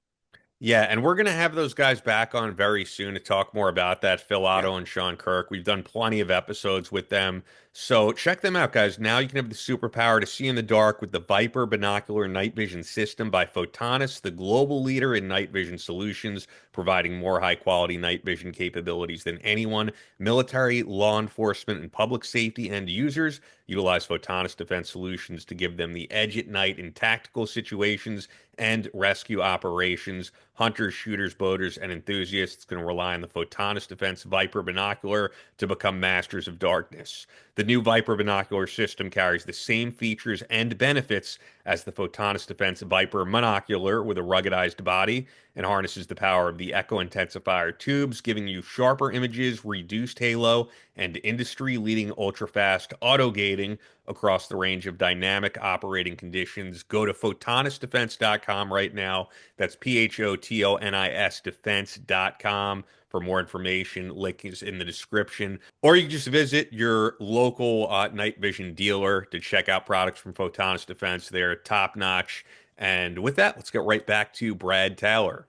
Yeah, and we're going to have those guys back on very soon to talk more about that, Phil Otto and Sean Kirk. We've done plenty of episodes with them, So check them out, guys. Now you can have the superpower to see in the dark with the Viper Binocular Night Vision System by Photonis, the global leader in night vision solutions, providing more high-quality night vision capabilities than anyone. Military, law enforcement, and public safety end users utilize Photonis Defense Solutions to give them the edge at night in tactical situations and rescue operations. Hunters, shooters, boaters, and enthusiasts can rely on the Photonis Defense Viper Binocular to become masters of darkness. The new Viper binocular system carries the same features and benefits as the Photonis Defense Viper monocular with a ruggedized body and harnesses the power of the Echo Intensifier tubes, giving you sharper images, reduced halo, and industry-leading ultra-fast auto-gating across the range of dynamic operating conditions. Go to photonisdefense.com right now. That's PHOTONIS defense.com for more information. Link is in the description. Or you can just visit your local night vision dealer to check out products from Photonis Defense. They're top notch. And with that, let's get right back to Brad Taylor.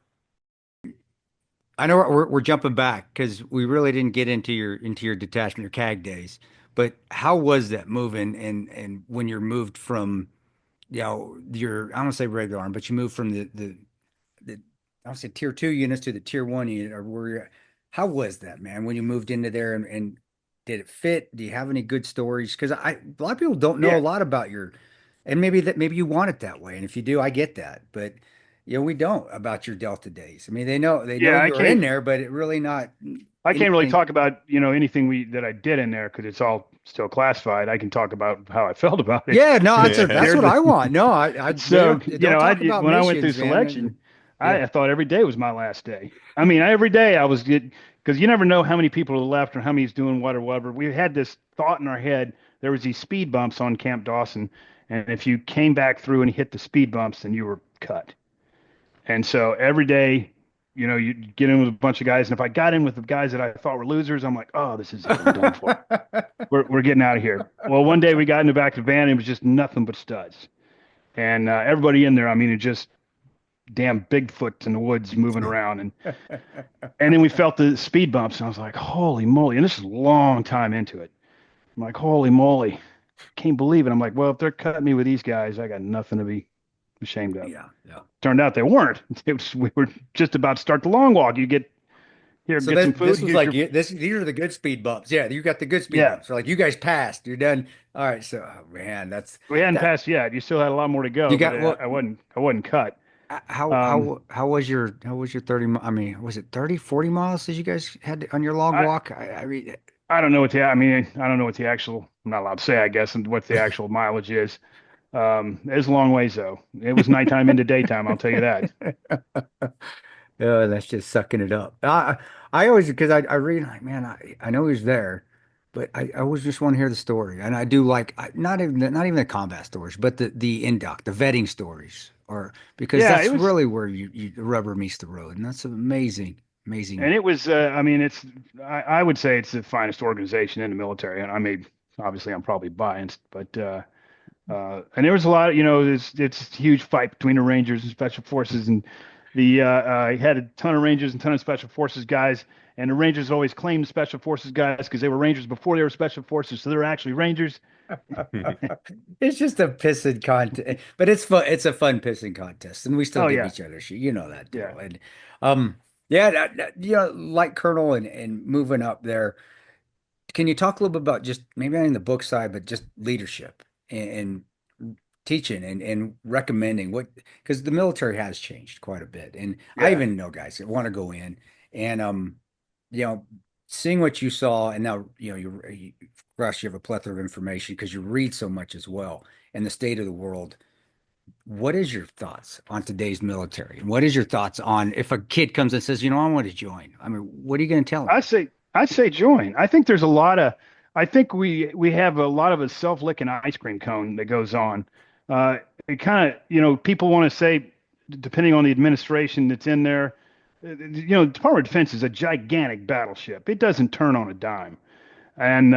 I know we're jumping back because we really didn't get into your detachment, your CAG days. But how was that moving and when you're moved from, your, I don't want to say regular arm, but you moved from the I would say tier 2 units to the tier 1 unit, or how was that, man, when you moved into there and did it fit? Do you have any good stories? Because a lot of people don't know a lot about and maybe you want it that way. And if you do, I get that. But we don't about your Delta days. I mean, they know you're in there, but it really not. I can't really talk about, anything that I did in there because it's all still classified. I can talk about how I felt about it. Yeah, no, that's what I want. No, when I went through selection, I thought every day was my last day. I mean, every day I was good because you never know how many people are left or how many's doing what or whatever. We had this thought in our head. There was these speed bumps on Camp Dawson. And if you came back through and hit the speed bumps, then you were cut. And so every day, you get in with a bunch of guys. And if I got in with the guys that I thought were losers, I'm like, oh, this is it. I'm done for. We're getting out of here. Well, one day we got in the back of the van and it was just nothing but studs. And everybody in there, I mean, it just damn Bigfoot in the woods moving around. And then we felt the speed bumps and I was like, holy moly. And this is a long time into it. I'm like, holy moly. Can't believe it. I'm like, well, if they're cutting me with these guys, I got nothing to be ashamed of. Yeah. Turned out they weren't. We were just about to start the long walk. You get here, get some food. This was like these are the good speed bumps. Yeah, you got the good speed bumps. So like you guys passed. You're done. All right. So man, we hadn't passed yet. You still had a lot more to go. I wasn't cut. How was your 30? I mean, was it 30, 40 miles that you guys had on your long walk? I mean. I don't know what the actual, I'm not allowed to say, I guess, and what the actual mileage is. It's a long ways though. It was nighttime into daytime. I'll tell you that. Oh, that's just sucking it up. I always, because I read like, man, I know he's there, but I always just want to hear the story. And I do like, not even the combat stories, but the induct, the vetting stories, because that's really where the rubber meets the road. And that's amazing. And it was, I would say it's the finest organization in the military. And obviously I'm probably biased, but, and there was a lot of, it's a huge fight between the Rangers and Special Forces. And I had a ton of Rangers and a ton of Special Forces guys. And the Rangers always claimed Special Forces guys because they were Rangers before they were Special Forces. So they're actually Rangers. It's just a pissing contest, but it's fun. It's a fun pissing contest. And we still give each other shit. You know that. Yeah. And, like Colonel and moving up there, can you talk a little bit about just maybe not in the book side, but just leadership and teaching and recommending because the military has changed quite a bit. And I even know guys that want to go in and, seeing what you saw and now, you have a plethora of information because you read so much as well and the state of the world. What is your thoughts on today's military? What is your thoughts on if a kid comes and says, I want to join? I mean, what are you going to tell them? I'd say join. I think there's I think we have a lot of a self-licking ice cream cone that goes on. It kind of, people want to say, depending on the administration that's in there, the Department of Defense is a gigantic battleship. It doesn't turn on a dime. And,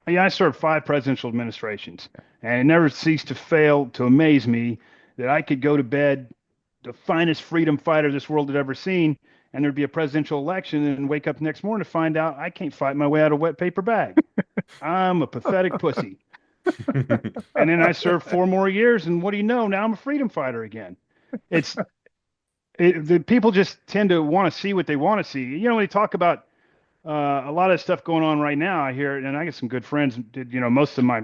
I served 5 presidential administrations, and it never ceased to fail to amaze me that I could go to bed, the finest freedom fighter this world had ever seen, and there'd be a presidential election, and wake up the next morning to find out I can't fight my way out of a wet paper bag. I'm a pathetic pussy. And then I served 4 more years, and what do you know? Now I'm a freedom fighter again. The people just tend to want to see what they want to see. You know, when they talk about a lot of stuff going on right now, I hear it, and I got some good friends. You know, most of my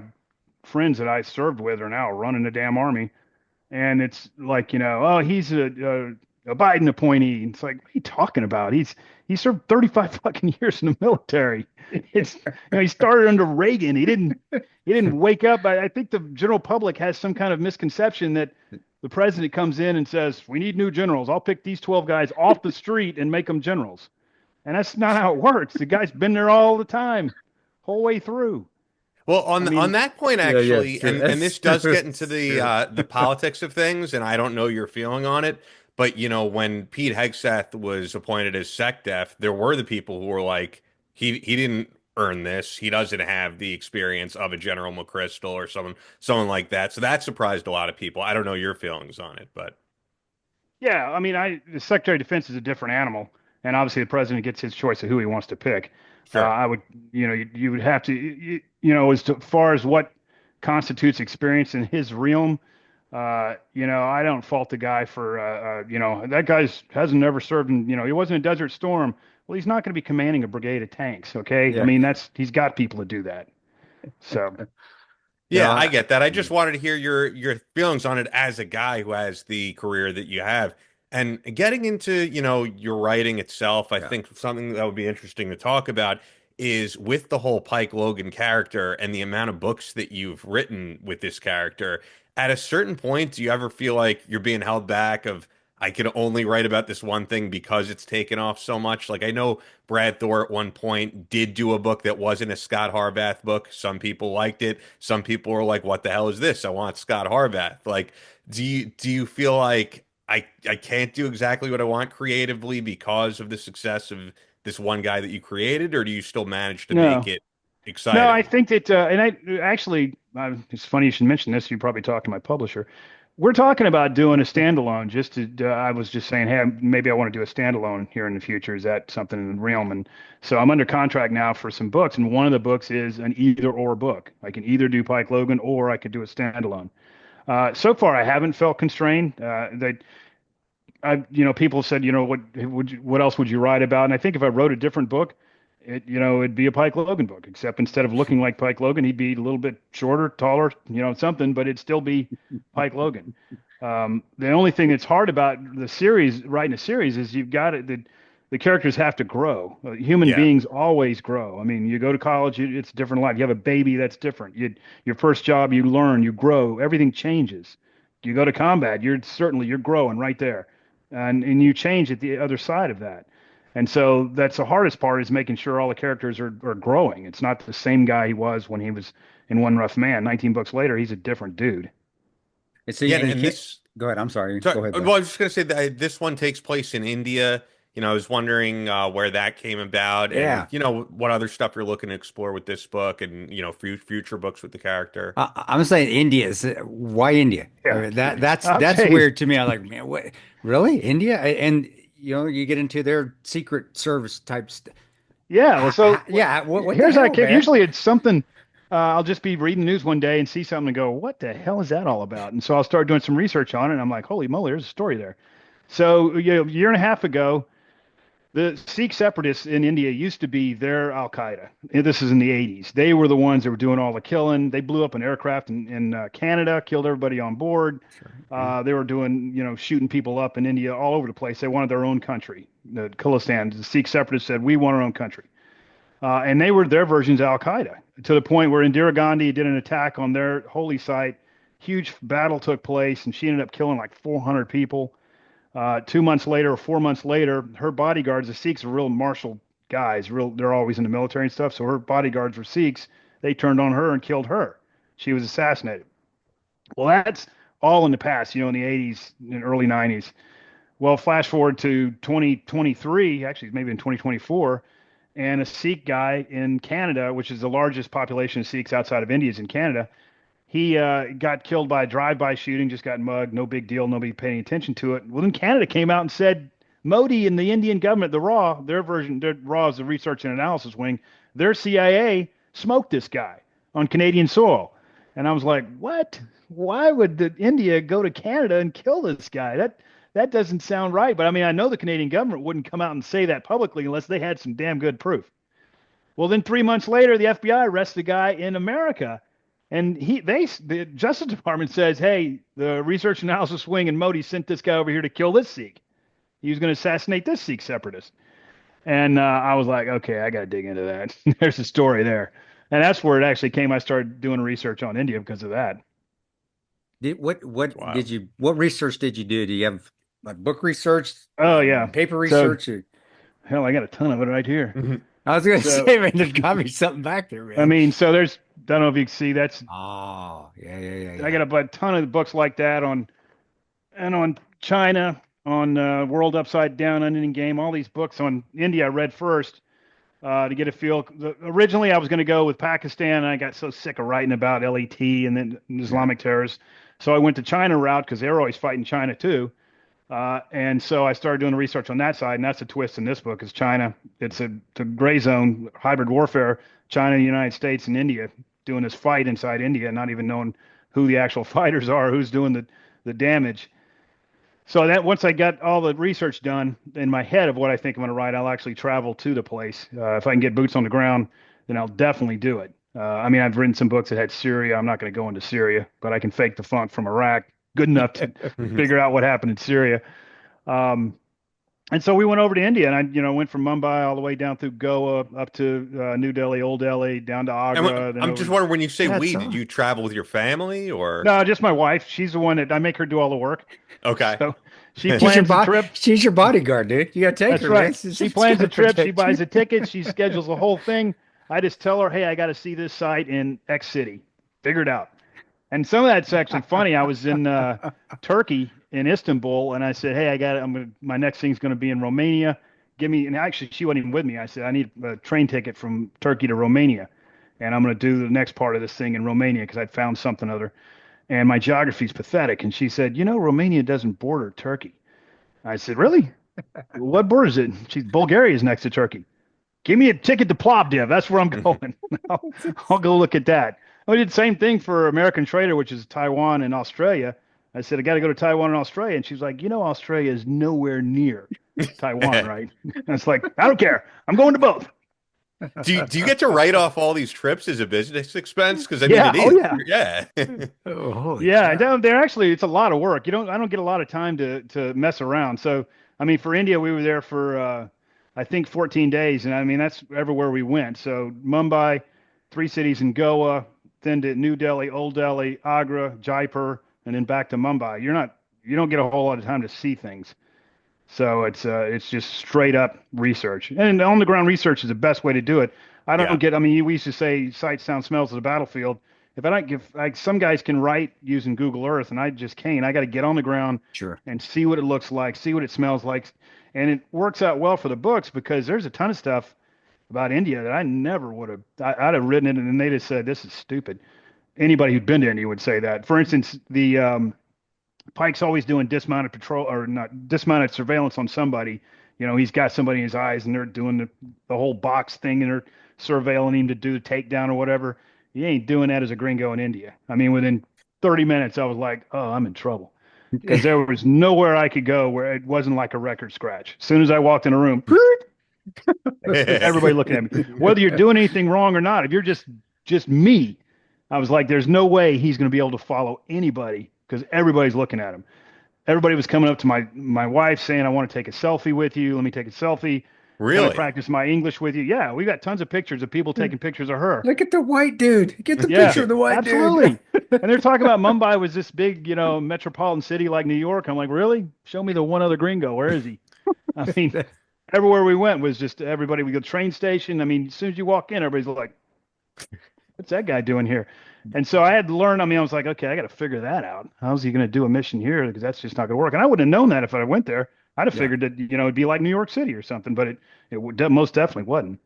friends that I served with are now running the damn army, and it's like, you know, oh, he's a Biden appointee. And it's like, what are you talking about? He served 35 fucking years in the military. It's, you know, he started under Reagan. He didn't wake up. I think the general public has some kind of misconception that the president comes in and says, we need new generals. I'll pick these 12 guys off the street and make them generals. And that's not how it works. The guy's been there all the time, whole way through. Well, on that point, actually, true. and this does That's get into the politics of things, and I don't know your feeling on it, but you know, when Pete Hegseth was appointed as SecDef, there were the people who were like, he didn't earn this. He doesn't have the experience of a General McChrystal or someone like that. So that surprised a lot of people. I don't know your feelings on it, but Yeah, I mean, the Secretary of Defense is a different animal, and obviously the president gets his choice of who he wants to pick. sure. I would, you know, you would have to, you know, as far as what constitutes experience in his realm, you know, I don't fault the guy for, you know, that hasn't never served in, you know, he wasn't in Desert Storm. Well, he's not going to be commanding a brigade of tanks, okay? Yeah. I mean, he's got people to do that. So, Yeah, No, I get that. I just wanted to hear your feelings on it as a guy who has the career that you have. And getting into, you know, your writing itself, I think something that would be interesting to talk about is with the whole Pike Logan character and the amount of books that you've written with this character. At a certain point, do you ever feel like you're being held back of, I can only write about this one thing because it's taken off so much? Like, I know Brad Thor at one point did do a book that wasn't a Scott Harbath book. Some people liked it. Some people were like, what the hell is this? I want Scott Harbath. Like, do you feel like I can't do exactly what I want creatively because of the success of this one guy that you created, or do you still manage to No. make it exciting? No, I think that, and I actually, it's funny you should mention this. You probably talked to my publisher. We're talking about doing a standalone. Just to, I was just saying, hey, maybe I want to do a standalone here in the future. Is that something in the realm? And so I'm under contract now for some books, and one of the books is an either-or book. I can either do Pike Logan or I could do a standalone. So far, I haven't felt constrained. You know, people said, you know, what else would you write about? And I think if I wrote a different book, it'd be a Pike Logan book, except instead of looking like Pike Logan, he'd be a little bit shorter, taller, you know, something, but it'd still be Pike Logan. The only thing that's hard about writing a series is you've got it, the characters have to grow. Human Yeah. beings always grow. I mean, you go to college, it's a different life. You have a baby, that's different. Your first job, you learn, you grow, everything changes. You go to combat, you're growing right there. And you change at the other side of that. And so that's the hardest part, is making sure all the characters are growing. It's not the same guy he was when he was in One Rough Man. 19 books later, he's a different dude. Yeah, and you and can't- this. Go ahead. I'm sorry. Sorry, Go ahead. well, I was just going to say that this one takes place in India. You know, I was wondering where that came about, and Yeah. you know, what other stuff you're looking to explore with this book, and you know, future books with the character. I'm saying India is why India? Yeah. I mean, that's Okay. weird to me. I'm like, man, what? Really, India? And you know, you get into their secret service type stuff. Yeah. Well, so Yeah. What here's the how hell, it came. man? Usually it's something. I'll just be reading the news one day and see something and go, what the hell is that all about? And so I'll start doing some research on it. And I'm like, holy moly, there's a story there. So, you know, a year and a half ago, the Sikh separatists in India used to be their Al Qaeda. This is in the 80s. They were the ones that were doing all the killing. They blew up an aircraft in Canada, killed everybody on board. They were doing, you know, shooting people up in India all over the place. They wanted their own country. The Khalistan, the Sikh separatists said, we want our own country. And they were their versions of Al Qaeda, to the point where Indira Gandhi did an attack on their holy site. Huge battle took place, and she ended up killing like 400 people. 2 months later or 4 months later, her bodyguards, the Sikhs are real martial guys, they're always in the military and stuff. So her bodyguards were Sikhs. They turned on her and killed her. She was assassinated. Well, that's all in the past, you know, in the 80s and early 90s. Well, flash forward to 2023, actually maybe in 2024, and a Sikh guy in Canada, which is the largest population of Sikhs outside of India, is in Canada. He got killed by a drive-by shooting, just got mugged, no big deal, nobody paying attention to it. Well, then Canada came out and said, Modi and the Indian government, the RAW, their version, their RAW is the Research and Analysis Wing, their CIA smoked this guy on Canadian soil. And I was like, what? Why would India go to Canada and kill this guy? That doesn't sound right. But I mean, I know the Canadian government wouldn't come out and say that publicly unless they had some damn good proof. Well, then 3 months later, the FBI arrests the guy in America. And the Justice Department says, hey, the Research Analysis Wing and Modi sent this guy over here to kill this Sikh. He was going to assassinate this Sikh separatist. And I was like, okay, I got to dig into that. There's a story there. And that's where it actually came. I started doing research on India because of that. What Wow. what research did you do? Do you have like book research? Oh, yeah. Paper research? Hell, I got a ton of it right here. I was going to So- say, man, there's got to be something back there, man. I mean, so I don't know if you can see, that's, oh, yeah. I got a ton of books like that on China, on World Upside Down, Ending Game, all these books on India I read first to get a feel. Originally, I was going to go with Pakistan, and I got so sick of writing about LET and then Islamic terrorists. So I went the China route because they were always fighting China too. And so I started doing research on that side, and that's a twist in this book is China. It's a gray zone, hybrid warfare, China, United States, and India doing this fight inside India, not even knowing who the actual fighters are, who's doing the damage. So that once I got all the research done in my head of what I think I'm going to write, I'll actually travel to the place. If I can get boots on the ground, then I'll definitely do it. I mean, I've written some books that had Syria. I'm not going to go into Syria, but I can fake the funk from Iraq good enough to figure out what happened in Syria. And so we went over to India, and I, went from Mumbai all the way down through Goa, up to New Delhi, Old Delhi, down to Agra. I'm just wondering, when you say That's we, awesome. did you travel with your family or? No, just my wife. She's the one that I make her do all the work. Okay. So she She's your, plans the trip. she's your bodyguard, dude. You got to take That's her, right. man. She She's plans gonna the trip. She protect you. buys the tickets. She schedules the whole thing. I just tell her, hey, I got to see this site in X city. Figure it out. And some of that's actually funny. I was in Turkey, in Istanbul, and I said, hey, my next thing's going to be in Romania. And actually, she wasn't even with me. I said, I need a train ticket from Turkey to Romania, and I'm going to do the next part of this thing in Romania because I'd found something other. And my geography's pathetic. And she said, Romania doesn't border Turkey. I said, really? What border is it? Bulgaria is next to Turkey. Give me a ticket to Plovdiv. That's where I'm going. I'll go look at that. I did the same thing for American Trader, which is Taiwan and Australia. I said, I got to go to Taiwan and Australia. And she's like, Australia is nowhere near Taiwan, right? And it's like, I don't care. I'm going to both. Do you get to write off all these trips as a business expense? Because I mean, Yeah. it is. Oh, Yeah. Oh, holy Yeah, cow. and they're actually, it's a lot of work. I don't get a lot of time to mess around. So, I mean, for India, we were there for, I think 14 days. And I mean, that's everywhere we went. So Mumbai, 3 cities in Goa, then to New Delhi, Old Delhi, Agra, Jaipur, and then back to Mumbai. You don't get a whole lot of time to see things. So it's just straight up research, and on the ground research is the best way to do it. I mean, we used to say sight, sound, smells of the battlefield. If I don't some guys can write using Google Earth, and I just can't. I got to get on the ground Sure. and see what it looks like, see what it smells like. And it works out well for the books because there's a ton of stuff about India that I never would have. I'd have written it and they'd have said, this is stupid. Anybody who'd been to India would say that. For instance, the Pike's always doing dismounted patrol or not dismounted surveillance on somebody. He's got somebody in his eyes and they're doing the whole box thing and they're surveilling him to do the takedown or whatever. You ain't doing that as a gringo in India. I mean, within 30 minutes, I was like, oh, I'm in trouble. Because there was nowhere I could go where it wasn't like a record scratch. As soon as I walked in a room, everybody looking at me. Whether you're doing anything wrong or not, if you're just me, I was like, there's no way he's going to be able to follow anybody because everybody's looking at him. Everybody was coming up to my wife saying, I want to take a selfie with you. Let me take a selfie. Let me Really? practice my English with you. Yeah, we got tons of pictures of people taking pictures of her. Look at the white dude. Get the Yeah, picture of the white absolutely. dude. And they're talking about Mumbai was this big, metropolitan city like New York. I'm like, really? Show me the one other gringo. Where is he? I mean, everywhere we went was just everybody. We go train station. I mean, as soon as you walk in, everybody's like, what's that guy doing here? And so I had to learn. I mean, I was like, okay, I got to figure that out. How's he going to do a mission here? Because that's just not going to work. And I wouldn't have known that if I went there. I'd have figured that, it'd be like New York City or something, but most definitely wasn't.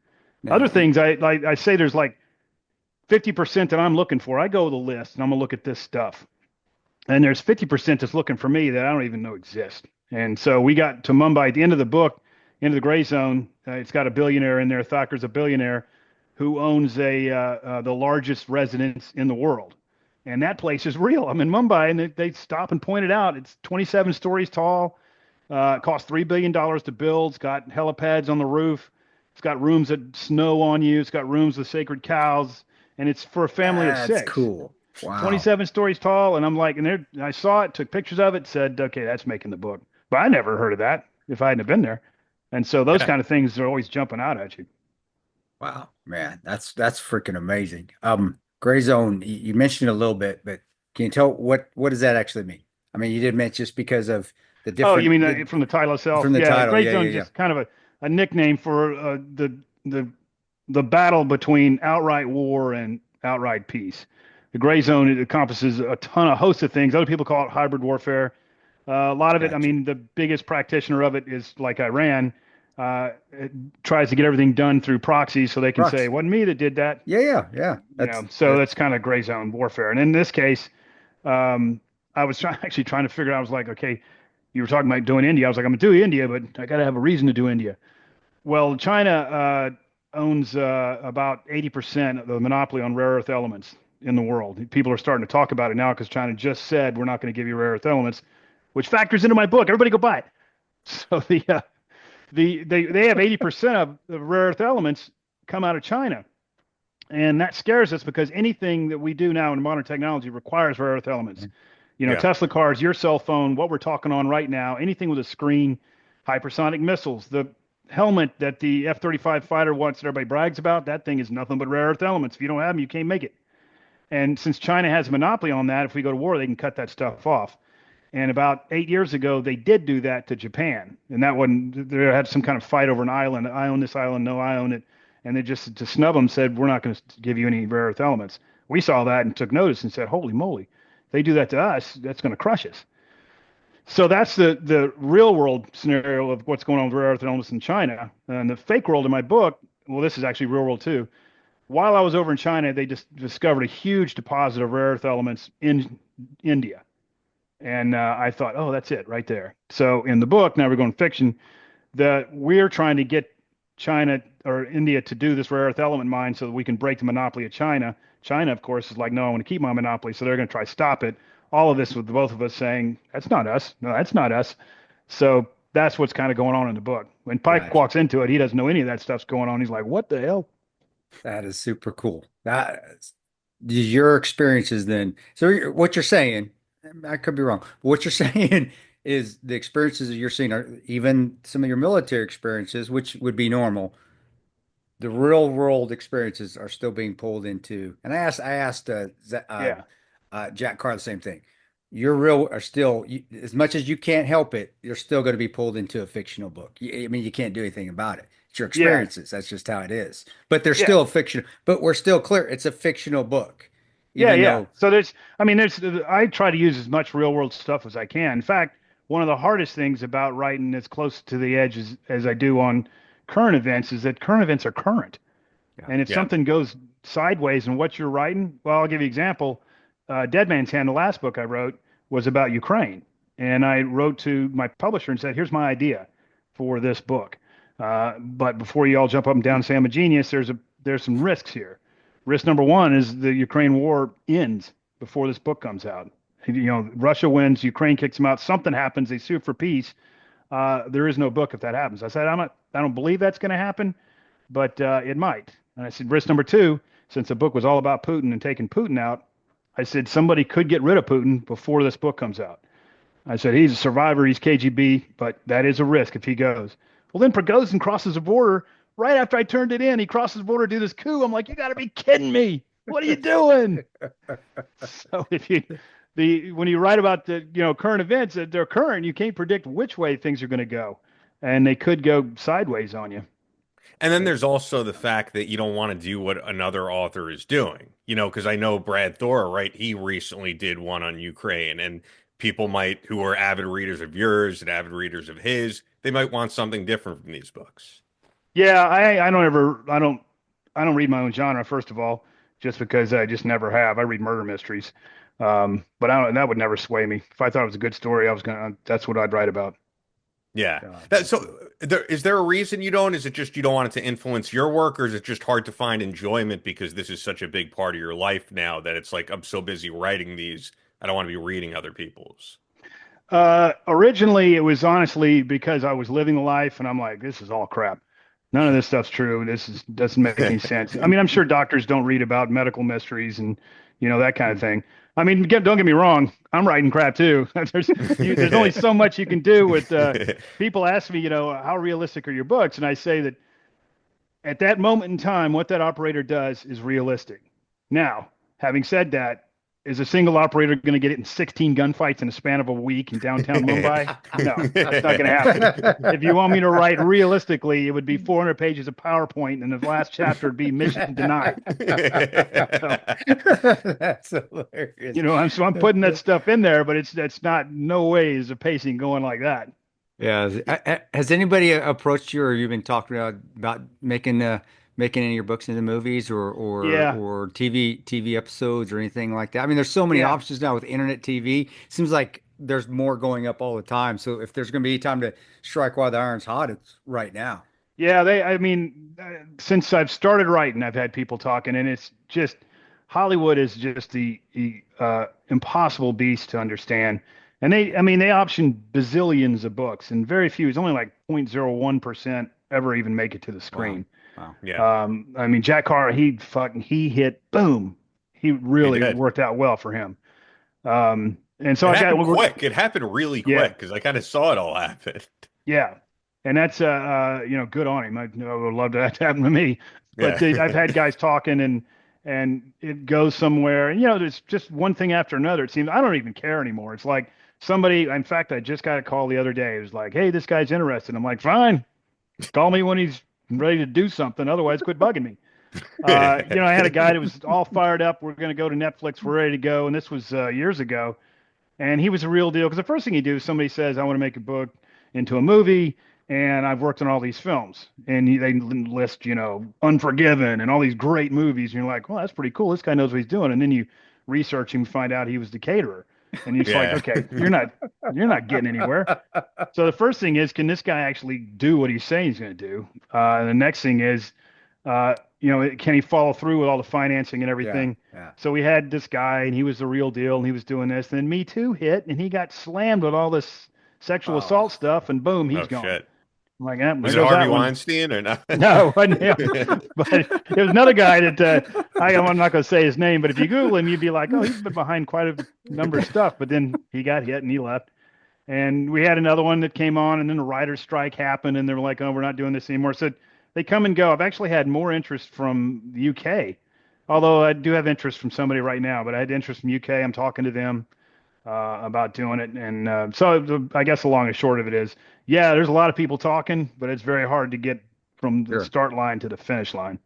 Other things I say there's like 50% that I'm looking for. I go with a list and I'm going to look at this stuff. And there's 50% that's looking for me that I don't even know exist. And so we got to Mumbai at the end of the book, into the gray zone. It's got a billionaire in there. Thakker's a billionaire who owns the largest residence in the world. And that place is real. I'm in Mumbai, and they stop and point it out. It's 27 stories tall. It cost $3 billion to build. It's got helipads on the roof. It's got rooms that snow on you. It's got rooms with sacred cows. And it's for a family of That's 6. cool. Wow. 27 stories tall. And I'm like, and there, I saw it, took pictures of it, said, okay, that's making the book. But I never heard of that if I hadn't have been there. And so those kind of things are always jumping out at you. Wow, man, that's freaking amazing. Gray zone, you mentioned a little bit, but can you tell what does that actually mean? I mean, you did mention just because of the different. Oh, you mean from the title itself? From the title, Gray zone is just kind of a nickname for the battle between outright war and outright peace. The gray zone, it encompasses a host of things. Other people call it hybrid warfare. A lot of it, I mean, the biggest practitioner of it is like Iran. It tries to get everything done through proxies so they can say, it wasn't me that did that. Yeah. That's kind of gray zone warfare. And in this case, I was actually trying to figure out, I was like, okay, you were talking about doing India. I was like, I'm going to do India, but I got to have a reason to do India. Well, China owns about 80% of the monopoly on rare earth elements in the world. People are starting to talk about it now because China just said, we're not going to give you rare earth elements, which factors into my book. Everybody go buy it. So they have 80% of the rare earth elements come out of China. And that scares us because anything that we do now in modern technology requires rare earth elements. Tesla cars, your cell phone, what we're talking on right now, anything with a screen, hypersonic missiles, the helmet that the F-35 fighter wants that everybody brags about, that thing is nothing but rare earth elements. If you don't have them, you can't make it. And since China has a monopoly on that, if we go to war, they can cut that stuff off. And about 8 years ago, they did do that to Japan. And that one, they had some kind of fight over an island. I own this island. No, I own it. And they just, to snub them, said, we're not going to give you any rare earth elements. We saw that and took notice and said, holy moly, if they do that to us, that's going to crush us. So that's the real world scenario of what's going on with rare earth elements in China. And the fake world in my book, well, this is actually real world too. While I was over in China, they just discovered a huge deposit of rare earth elements in India. And I thought, oh, that's it right there. So in the book, now we're going fiction, that we're trying to get China or India to do this rare earth element mine so that we can break the monopoly of China. China, of course, is like, no, I want to keep my monopoly. So they're going to try to stop it. All of this with both of us saying, that's not us. No, that's not us. So that's what's kind of going on in the book. When Pike walks into it, he doesn't know any of that stuff's going on. He's like, what the hell? That is super cool. That your experiences then. So what you're saying, I could be wrong, but what you're saying is the experiences that you're seeing are even some of your military experiences, which would be normal. The real world experiences are still being pulled into. And I asked Jack Carr the same thing. Your real are still, as much as you can't help it, you're still going to be pulled into a fictional book. I mean, you can't do anything about it. It's your experiences. That's just how it is. But they're still a fictional. But we're still clear. It's a fictional book. So I try to use as much real world stuff as I can. In fact, one of the hardest things about writing as close to the edge as I do on current events is that current events are current. And if something goes sideways in what you're writing, well, I'll give you an example. Dead Man's Hand, the last book I wrote, was about Ukraine. And I wrote to my publisher and said, here's my idea for this book. But before you all jump up and down and say I'm a genius, there's some risks here. Risk number one is the Ukraine war ends before this book comes out. Russia wins, Ukraine kicks them out, something happens, they sue for peace. There is no book if that happens. I said, I don't believe that's going to happen, but it might. And I said, risk number two, since the book was all about Putin and taking Putin out, I said, somebody could get rid of Putin before this book comes out. I said, he's a survivor, he's KGB, but that is a risk if he goes. Well, then Prigozhin crosses the border. Right after I turned it in, he crosses the border to do this coup. I'm like, you got to be kidding me. What are you doing? So when you write about the current events, they're current, you can't predict which way things are going to go. And they could go sideways on you. And then there's also the fact that you don't want to do what another author is doing, because I know Brad Thor, right? He recently did one on Ukraine, and people who are avid readers of yours and avid readers of his, they might want something different from these books. Yeah, I don't read my own genre, first of all, just because I just never have. I read murder mysteries. But that would never sway me. If I thought it was a good story, that's what I'd write about. Yeah. Uh, Is there a reason you don't? Is it just you don't want it to influence your work, or is it just hard to find enjoyment because this is such a big part of your life now that it's like I'm so busy writing these, I don't want to be reading other people's. Originally, it was honestly because I was living the life, and I'm like, this is all crap. None of this stuff's true. Doesn't make any sense. I mean, I'm sure doctors don't read about medical mysteries and that kind of thing. I mean, don't get me wrong. I'm writing crap too. There's only so much you can do with. People ask me, how realistic are your books, and I say that at that moment in time, what that operator does is realistic. Now, having said that, is a single operator going to get it in 16 gunfights in a span of a week in downtown Mumbai? No, that's not going to happen. If you want me to write realistically, it would be 400 pages of PowerPoint, and the last chapter would be mission denied. That's hilarious. I'm putting that stuff in there, but it's not, no way is the pacing going like that. Yeah. Has anybody approached you, or you've been talking about making any of your books into movies or TV episodes or anything like that? I mean, there's so many options now with internet TV. Seems like there's more going up all the time. So if there's going to be time to strike while the iron's hot, it's right now. Yeah, since I've started writing, I've had people talking, and it's just Hollywood is just the impossible beast to understand. And they option bazillions of books, and very few. It's only like 0.01% ever even make it to the screen. Wow. Yeah. Jack Carr, he hit boom. He really worked out well for him. And so quick. It happened really quick because I kind of saw it all happen. Yeah. And that's good on him. I would love that to happen to me. But I've had guys talking and it goes somewhere. And there's just one thing after another. It seems I don't even care anymore. It's like somebody, in fact, I just got a call the other day. It was like, hey, this guy's interested. I'm like, fine. Call me when he's ready to do something. Otherwise, quit bugging me. I had a guy that was all fired up. We're going to go to Netflix. We're ready to go. And this was years ago. And he was a real deal. Because the first thing you do is somebody says, I want to make a book into a movie. And I've worked on all these films. And they list, Unforgiven and all these great movies. And you're like, well, that's pretty cool. This guy knows what he's doing. And then you research him, find out he was the caterer. And you're like, okay, you're not getting anywhere. So the first thing is, can this guy actually do what he's saying he's going to do? And the next thing is, can he follow through with all the financing and everything? Yeah. So we had this guy, and he was the real deal, and he was doing this. And then Me Too hit, and he got slammed with all this sexual assault stuff, and boom, he's gone. Shit. I'm like, was it Harvey Weinstein or not? No, but there was another guy that I'm not going to say his name, but if you Google him, you'd be like, oh, he's been behind quite a number of stuff. But then he got hit and he left. And we had another one that came on, and then the writer's strike happened, and they were like, oh, we're not doing this anymore. So they come and go. I've actually had more interest from the UK, although I do have interest from somebody right now. But I had interest from UK. I'm talking to them about doing it. And so I guess the long and short of it is, there's a lot of people talking, but it's very hard to get from the start line to the finish line.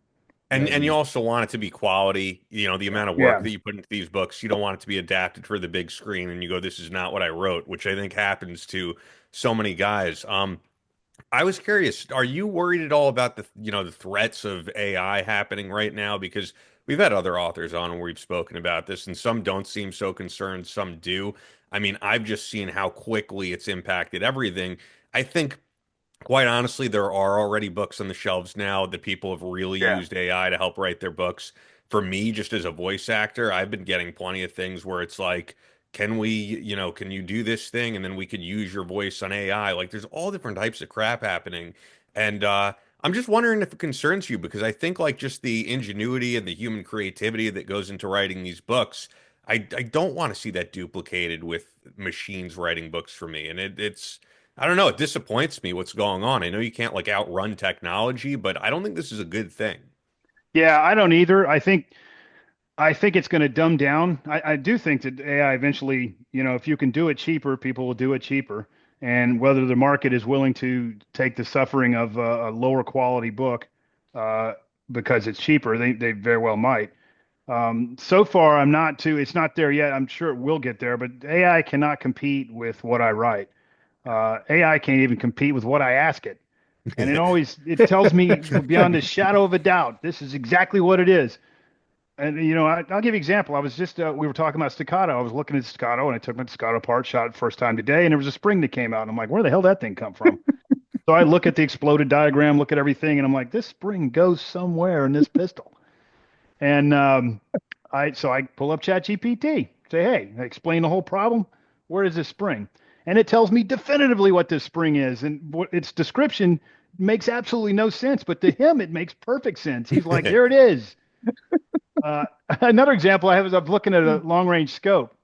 And you also want it to be quality, the amount of work that you put into these books. You don't want it to be adapted for the big screen and you go, this is not what I wrote, which I think happens to so many guys. I was curious, are you worried at all about the threats of AI happening right now? Because we've had other authors on where we've spoken about this, and some don't seem so concerned, some do. I mean, I've just seen how quickly it's impacted everything. I think, quite honestly, there are already books on the shelves now that people have really used AI to help write their books. For me, just as a voice actor, I've been getting plenty of things where it's like, can you do this thing? And then we could use your voice on AI. Like, there's all different types of crap happening. And I'm just wondering if it concerns you, because I think like just the ingenuity and the human creativity that goes into writing these books, I don't want to see that duplicated with machines writing books for me. And it's I don't know. It disappoints me what's going on. I know you can't like outrun technology, but I don't think this is a good thing. Yeah, I don't either. I think it's going to dumb down. I do think that AI eventually, if you can do it cheaper, people will do it cheaper. And whether the market is willing to take the suffering of a lower quality book because it's cheaper, they very well might. So far, it's not there yet. I'm sure it will get there, but AI cannot compete with what I write. AI can't even compete with what I ask it. And it tells me beyond a shadow of a doubt, this is exactly what it is. And I'll give you an example. I was just we were talking about staccato. I was looking at staccato, and I took my staccato apart, shot it first time today, and there was a spring that came out. And I'm like, where the hell did that thing come from? So I look at the exploded diagram, look at everything, and I'm like, this spring goes somewhere in this pistol. And I pull up ChatGPT, say, hey, explain the whole problem. Where is this spring? And it tells me definitively what this spring is, and its description makes absolutely no sense. But to him, it makes perfect sense. He's like, there it is. Another example I have is I'm looking at a long-range scope,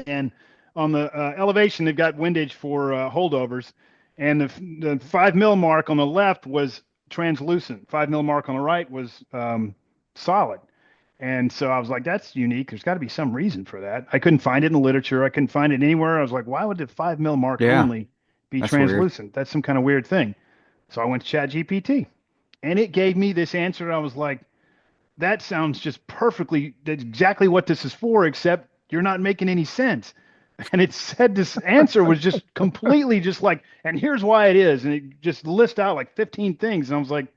and on the elevation, they've got windage for holdovers, and the 5 mil mark on the left was translucent. 5 mil mark on the right was solid. And so I was like, that's unique. There's got to be some reason for that. I couldn't find it in the literature. I couldn't find it anywhere. I was like, why would the 5 mil mark only be translucent? Weird. That's some kind of weird thing. So I went to ChatGPT, and it gave me this answer. I was like, that sounds just perfectly, that's exactly what this is for, except you're not making any sense. And it said this answer was just completely just like, and here's why it is. And it just lists out like 15 things. And I was like,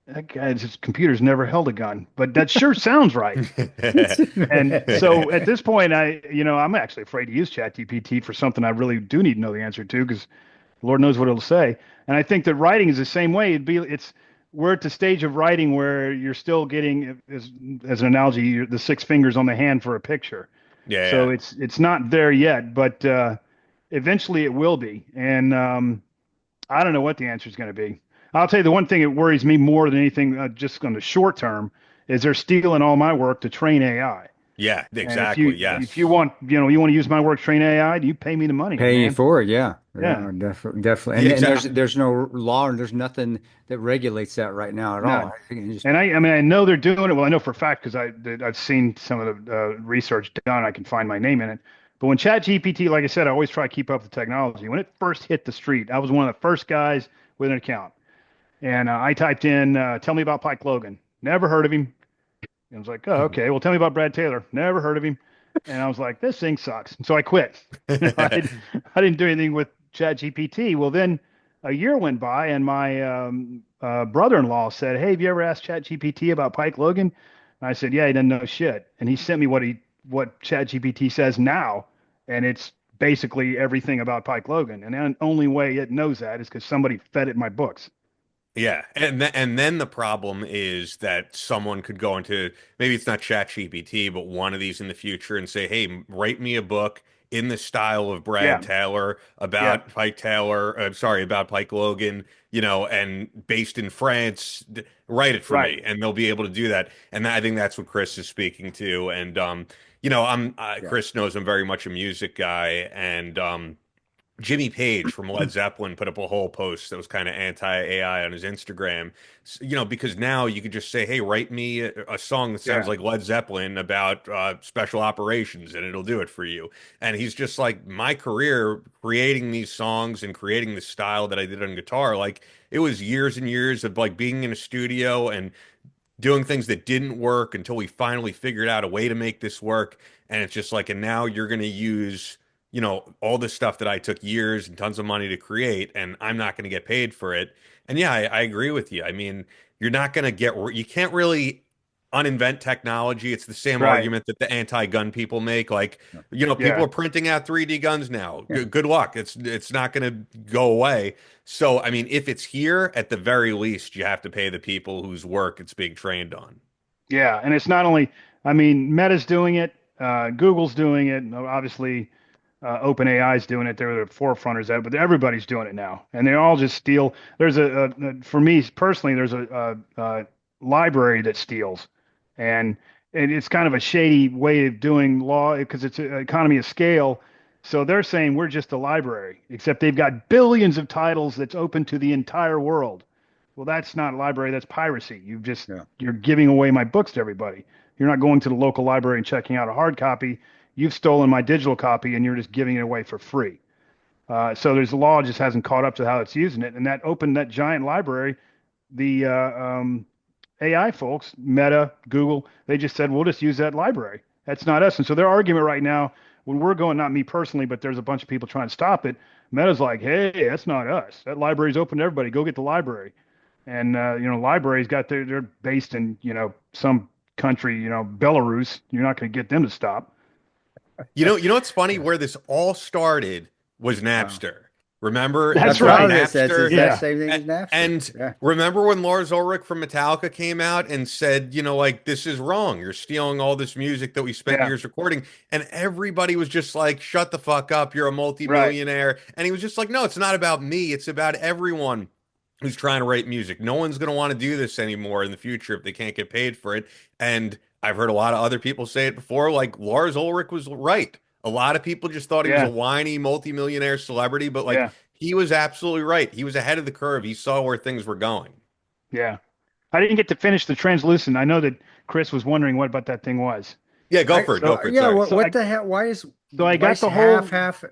that guy's computer's never held a gun, but that sure sounds right. And so at this point, I'm actually afraid to use ChatGPT for something I really do need to know the answer to, because Lord knows what it'll say. And I think that writing is the same way. We're at the stage of writing where you're still getting, as an analogy, the 6 fingers on the hand for a picture. Yeah. So it's not there yet, but eventually it will be. And I don't know what the answer is going to be. I'll tell you the one thing that worries me more than anything, just on the short term, is they're stealing all my work to train AI. Yeah, exactly. If you want, you want to use my work to train AI, you pay me the money. Pay you for it, yeah, definitely. And, exactly. and there's no law and there's nothing that regulates that right now at all. I know they're doing it. Well, I know for a fact because I've seen some of the research done. I can find my name in it. But when ChatGPT, like I said, I always try to keep up with the technology. When it first hit the street, I was one of the first guys with an account. And I typed in, tell me about Pike Logan. Never heard of him. And I was like, oh, okay. Well, tell me about Brad Taylor. Never heard of him. And I was like, this thing sucks. And so I quit. I didn't do anything with ChatGPT. Well, then a year went by, and my brother-in-law said, hey, have you ever asked ChatGPT about Pike Logan? And I said, yeah, he doesn't know shit. And he sent me what ChatGPT says now, and it's basically everything about Pike Logan. And the only way it knows that is because somebody fed it my books. Yeah, and then the problem is that someone could go into, maybe it's not ChatGPT, but one of these in the future and say, "Hey, write me a book in the style of Brad Taylor about Pike Taylor. About Pike Logan, and based in France. Write it for me," and they'll be able to do that. And I think that's what Chris is speaking to. And Chris knows I'm very much a music guy, and Jimmy Page from Led Zeppelin put up a whole post that was kind of anti-AI on his Instagram, because now you could just say, hey, write me a song that sounds like Led Zeppelin about special operations, and it'll do it for you. And he's just like, my career creating these songs and creating the style that I did on guitar, like it was years and years of like being in a studio and doing things that didn't work until we finally figured out a way to make this work. And it's just like, and now you're going to use all this stuff that I took years and tons of money to create, and I'm not going to get paid for it. And yeah, I agree with you. I mean, you're not going to you can't really uninvent technology. It's the same argument that the anti-gun people make. Like, people are printing out 3D guns now. Yeah. Good luck. It's not going to go away. So, I mean, if it's here, at the very least, you have to pay the people whose work it's being trained on. Yeah, and it's not only, Meta's doing it, Google's doing it, obviously. OpenAI is doing it. They're the forefronters of it, but everybody's doing it now, and they all just steal. There's for me personally, there's a library that steals, and it's kind of a shady way of doing law because it's an economy of scale. So they're saying we're just a library, except they've got billions of titles that's open to the entire world. Well, that's not a library. That's piracy. You're giving away my books to everybody. You're not going to the local library and checking out a hard copy. You've stolen my digital copy and you're just giving it away for free. So there's a law just hasn't caught up to how it's using it. And that opened that giant library. The AI folks, Meta, Google, they just said, we'll just use that library. That's not us. And so their argument right now, when we're going, not me personally, but there's a bunch of people trying to stop it. Meta's like, hey, that's not us. That library's open to everybody. Go get the library. And, libraries they're based in, some country, Belarus. You're not going to get them to stop. You know what's funny? Where this all started was Napster. Remember? That's what right. That's the Napster. exact same thing as And, Napster. and Yeah. remember when Lars Ulrich from Metallica came out and said, like, this is wrong. You're stealing all this music that we spent Yeah. years recording. And everybody was just like, shut the fuck up. You're a multimillionaire. And he was just like, no, it's not about me. It's about everyone who's trying to write music. No one's going to want to do this anymore in the future if they can't get paid for it. And I've heard a lot of other people say it before, like Lars Ulrich was right. A lot of people just thought he was a whiny multimillionaire celebrity, but like he was absolutely right. He was ahead of the curve. He saw where things were going. Yeah. I didn't get to finish the Translucent. I know that Chris was wondering what about that thing was. Yeah, go for it. Go for it. Yeah, Sorry. what the hell? Why is So I got why the is whole half?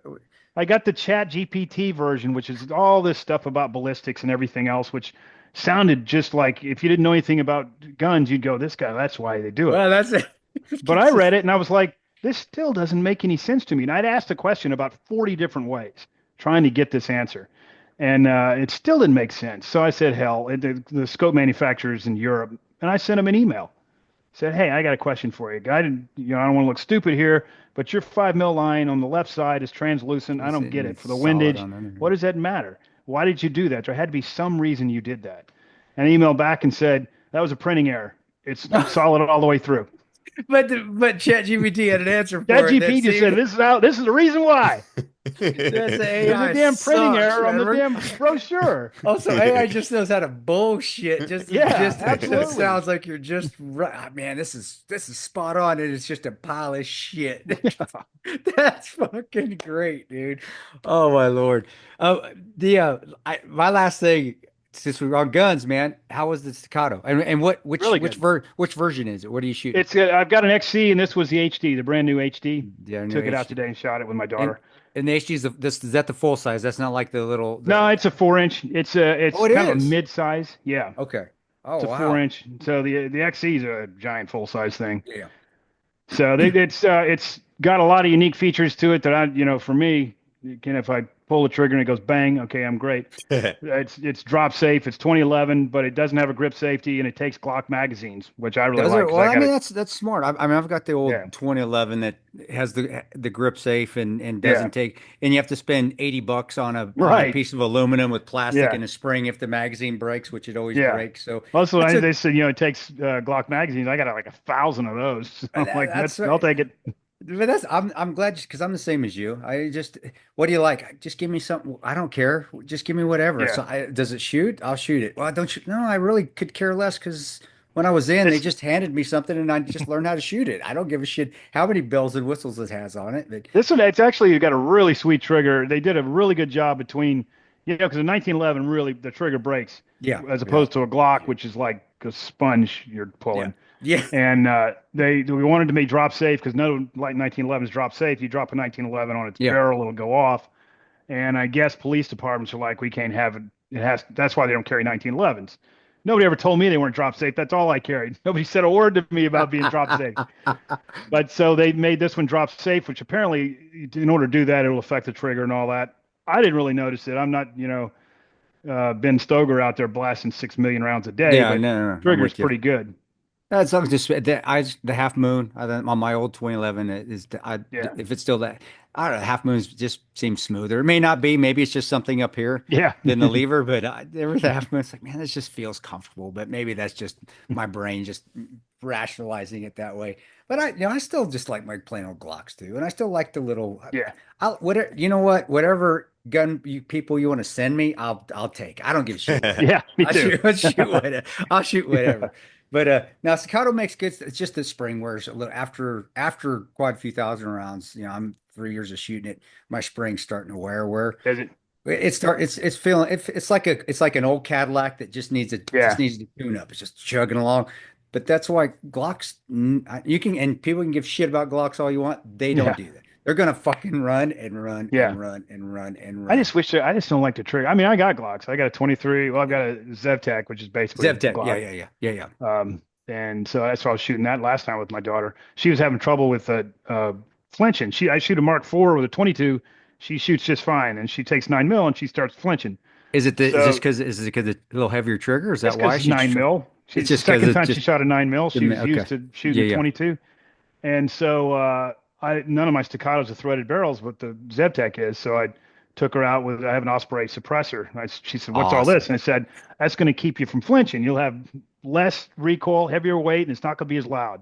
I got the Chat GPT version, which is all this stuff about ballistics and everything else, which sounded just like if you didn't know anything about guns, you'd go, this guy, that's why they do it. Well, that's it. But I read it and I was like, this still doesn't make any sense to me. And I'd asked the question about 40 different ways trying to get this answer. And it still didn't make sense. So I said, hell, the scope manufacturers in Europe, and I sent them an email. Said, hey, I got a question for you. I don't want to look stupid here, but your 5 mil line on the left side is translucent. I don't get it. For the windage, what does that matter? Why did you do that? There had to be some reason you did that. And I emailed back and said, that was a printing error. It's solid all the way through. But ChatGPT had an answer for ChatGPT it. just said, this is the reason why. That's There's AI a damn printing sucks, error on the Trevor. damn brochure. Also, AI just knows how to bullshit. Just absolutely. It sounds like you're just right. Man, this is spot on, and it's just a pile of shit. That's fucking great, dude. Oh my lord. My last thing, since we were on guns, man, how was the Staccato? And which Really which version is it? What are you shooting? It's I've got an XC, and this was the HD, the brand new HD. Yeah, Took it out today and shot it with my daughter. And the HD is that the full size? That's not like the little. No, it's a 4-inch. It's it kind of a is? mid-size. Yeah, Okay. Oh, it's a wow. 4-inch. So the XC is a giant full-size thing. Yeah. So it's got a lot of unique features to it that for me, if I pull the trigger and it goes bang, okay, I'm great. It's drop safe. It's 2011, but it doesn't have a grip safety, and it takes Glock magazines, which I really Does like. it? 'Cause Well, I got that's smart. I mean, I've got the old 2011 that has the grip safe and doesn't take, and you have to spend $80 on a piece of aluminum with plastic and a spring if the magazine breaks, which it always breaks. So also, they said it takes Glock magazines. I got like 1,000 of those. So I'm like, I'll take it. But I'm glad because I'm the same as you. What do you like? Just give me something. I don't care. Just give me whatever. Yeah. So does it shoot? I'll shoot it. Well, don't you? No, I really could care less because when I was in, they just handed me something and I just learned how to shoot it. I don't give a shit how many bells and whistles it has on it. But This one, it's actually got a really sweet trigger. They did a really good job between, because in 1911, really the trigger breaks. Yeah. As opposed to a Glock, which is like a sponge you're pulling. Yeah. And we wanted to make drop safe because no, like 1911 is drop safe. You drop a 1911 on its barrel, it'll go off. And I guess police departments are like, we can't have it. That's why they don't carry 1911s. Nobody ever told me they weren't drop safe. That's all I carried. Nobody said a word to me about being drop safe. But so they made this one drop safe, which apparently, in order to do that, it will affect the trigger and all that. I didn't really notice it. I'm not, Ben Stoger out there blasting 6 million rounds a day. Yeah, but no. trigger's pretty good. As long as the half moon on my old 2011 if it's still that, I don't know, half moons just seems smoother. It may not be, maybe it's just something up here than the lever, but every half moon, it's like, man, this just feels comfortable. But maybe that's just my brain just rationalizing it that way. But I still just like my plain old Glocks too, and I still like the little whatever gun people you want to send me, I'll take. I don't give a shit. Yeah, me too. I'll shoot whatever. But now Staccato makes good. It's just the spring wears a little after quite a few thousand rounds. I'm 3 years of shooting it. My spring's starting to wear. Does it? It's feeling it's like an old Cadillac that just needs to tune up. It's just chugging along. But that's why Glocks and people can give shit about Glocks all you want. They don't do that. They're gonna fucking run and run and run and run and run. I just don't like the trigger. I mean, I got Glocks. I got a 23. Well, I've got a ZevTech, which is basically ZevTech. Glock. Yeah. And so that's why I was shooting that last time with my daughter. She was having trouble with flinching. I shoot a Mark IV with a 22. She shoots just fine, and she takes 9 mil and she starts flinching. Is it because it's a little heavier trigger? Is that why she's 9 mil? It's just because second it's time just she shot a 9 mil. She was okay. used to shooting Yeah. 22, and so none of my staccatos are threaded barrels, but the Zebtech is. So I took her out with I have an Osprey suppressor. She said, "What's all Awesome. this?" And I said, "That's going to keep you from flinching. You'll have less recoil, heavier weight, and it's not going to be as loud."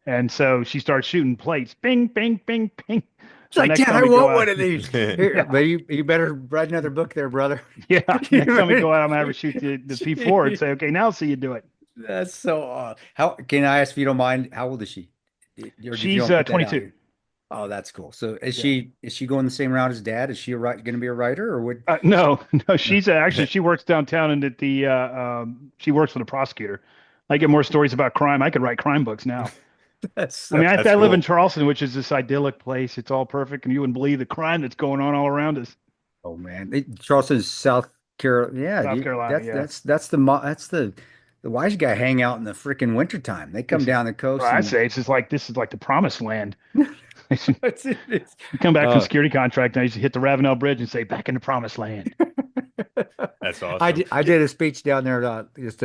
And so she starts shooting plates. Bing, bing, bing, bing. It's like, next Dad, time I we go want out- one of these. Here, but you better write another book there, brother. Yeah. Next time we go out, I'm gonna have her shoot the P4 and say, "Okay, now see you do it." That's so odd. How can I ask if you don't mind? How old is she? Or if you She's don't put that out 22. here? Oh, that's cool. So is Yeah. she going the same route as Dad? Is she going to be a writer or what? No, she's actually she works downtown and at the she works for the prosecutor. I get more stories about crime. I could write crime books now. That's I mean, That's I live in cool. Charleston, which is this idyllic place. It's all perfect, and you wouldn't believe the crime that's going on all around us. oh man, Charleston's South Carolina. Yeah, South Carolina, yeah. that's the wise guy hang out in the freaking wintertime. They come down the coast. Well, I and- say it's just like this is like the promised land. It's- it's- You come back from Uh, security contract, and I used to hit the Ravenel Bridge and say, "Back in the promised land." That's awesome. I did a speech down there just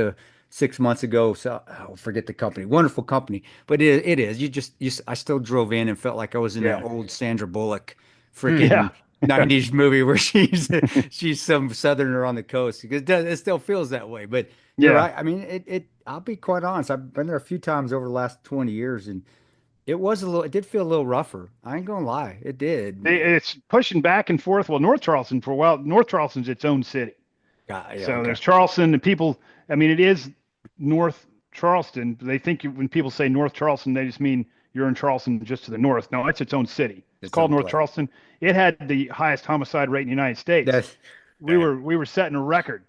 6 months ago. So I'll forget the company, wonderful company, but it is. I still drove in and felt like I was in that Yeah. old Sandra Bullock freaking Yeah. 90s movie where she's some southerner on the coast. Because it still feels that way. But you're Yeah. right. I mean, I'll be quite honest. I've been there a few times over the last 20 years, and it did feel a little rougher. I ain't gonna lie, it did. It's pushing back and forth. Well, North Charleston for a while. North Charleston's its own city. Yeah, So okay. there's Charleston, and people. I mean, it is North Charleston. They think when people say North Charleston, they just mean you're in Charleston just to the north. No, it's its own city. It's Its called own North place. Charleston. It had the highest homicide rate in the United States. That's- we were setting a record.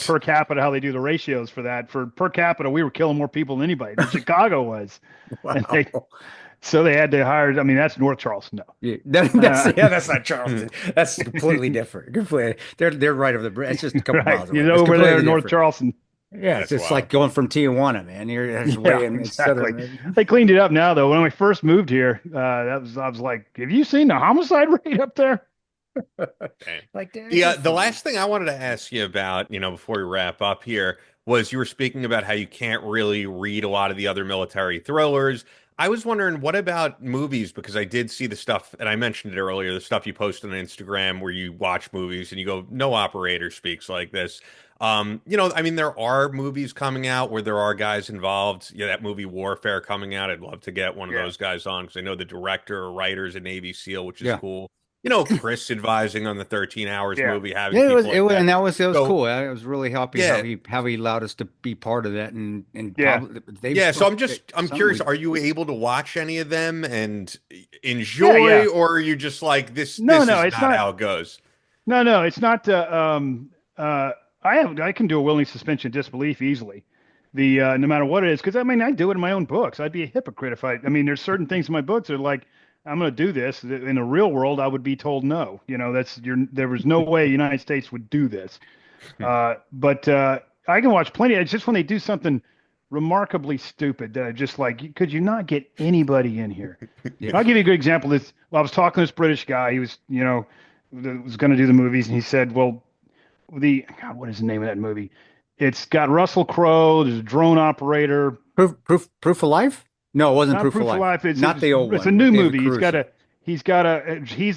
Per capita, how they do the ratios for that. For per capita, we were killing more people than anybody. Than Chicago was. And they- wow. So they had to hire. I mean, that's North Charleston, though. Yeah, that's not Charleston. That's completely different. Completely, they're right over the bridge. It's just a couple Right. miles away. You know, It's over there, completely North different. Charleston. Yeah, That's it's just wild. like going from Tijuana, man. You're that's Yeah, way in exactly. southern. They cleaned it up now, though. When I first moved here, I was like, "Have you seen the homicide rate up there?" Like that. The last thing I wanted to ask you about, before we wrap up here, was you were speaking about how you can't really read a lot of the other military thrillers. I was wondering, what about movies? Because I did see the stuff, and I mentioned it earlier, the stuff you post on Instagram where you watch movies and you go, no operator speaks like this. I mean, there are movies coming out where there are guys involved. Yeah, that movie Warfare coming out. I'd love to get one of those guys on because I know the director or writer's a Navy SEAL, which is Yeah. cool. Chris advising on the 13 Hours Yeah. movie, having Yeah, it was, people like that. and that was So- cool. I was really happy Yeah. how he allowed us to be part of that, and Yeah. they So I'm something curious, we- are you able to watch any of them and enjoy, Yeah. or are you just like this? No, this no, is it's not not- how it goes. No, it's not. I can do a willing suspension of disbelief easily. No matter what it is, because I mean, I do it in my own books. I'd be a hypocrite if I mean, there's certain things in my books that are like, I'm going to do this. In the real world, I would be told no. There was no way the United States would do this. But I can watch plenty. It's just when they do something remarkably stupid that I just like, could you not get anybody in here? Yeah. I'll give you a good example. I was talking to this British guy. He was, was going to do the movies, and he said, well, what is the name of that movie? It's got Russell Crowe. There's a drone operator. Proof of Life? No, it wasn't Not Proof of Life. It's Not the old one. It's a new with David movie. Caruso. He's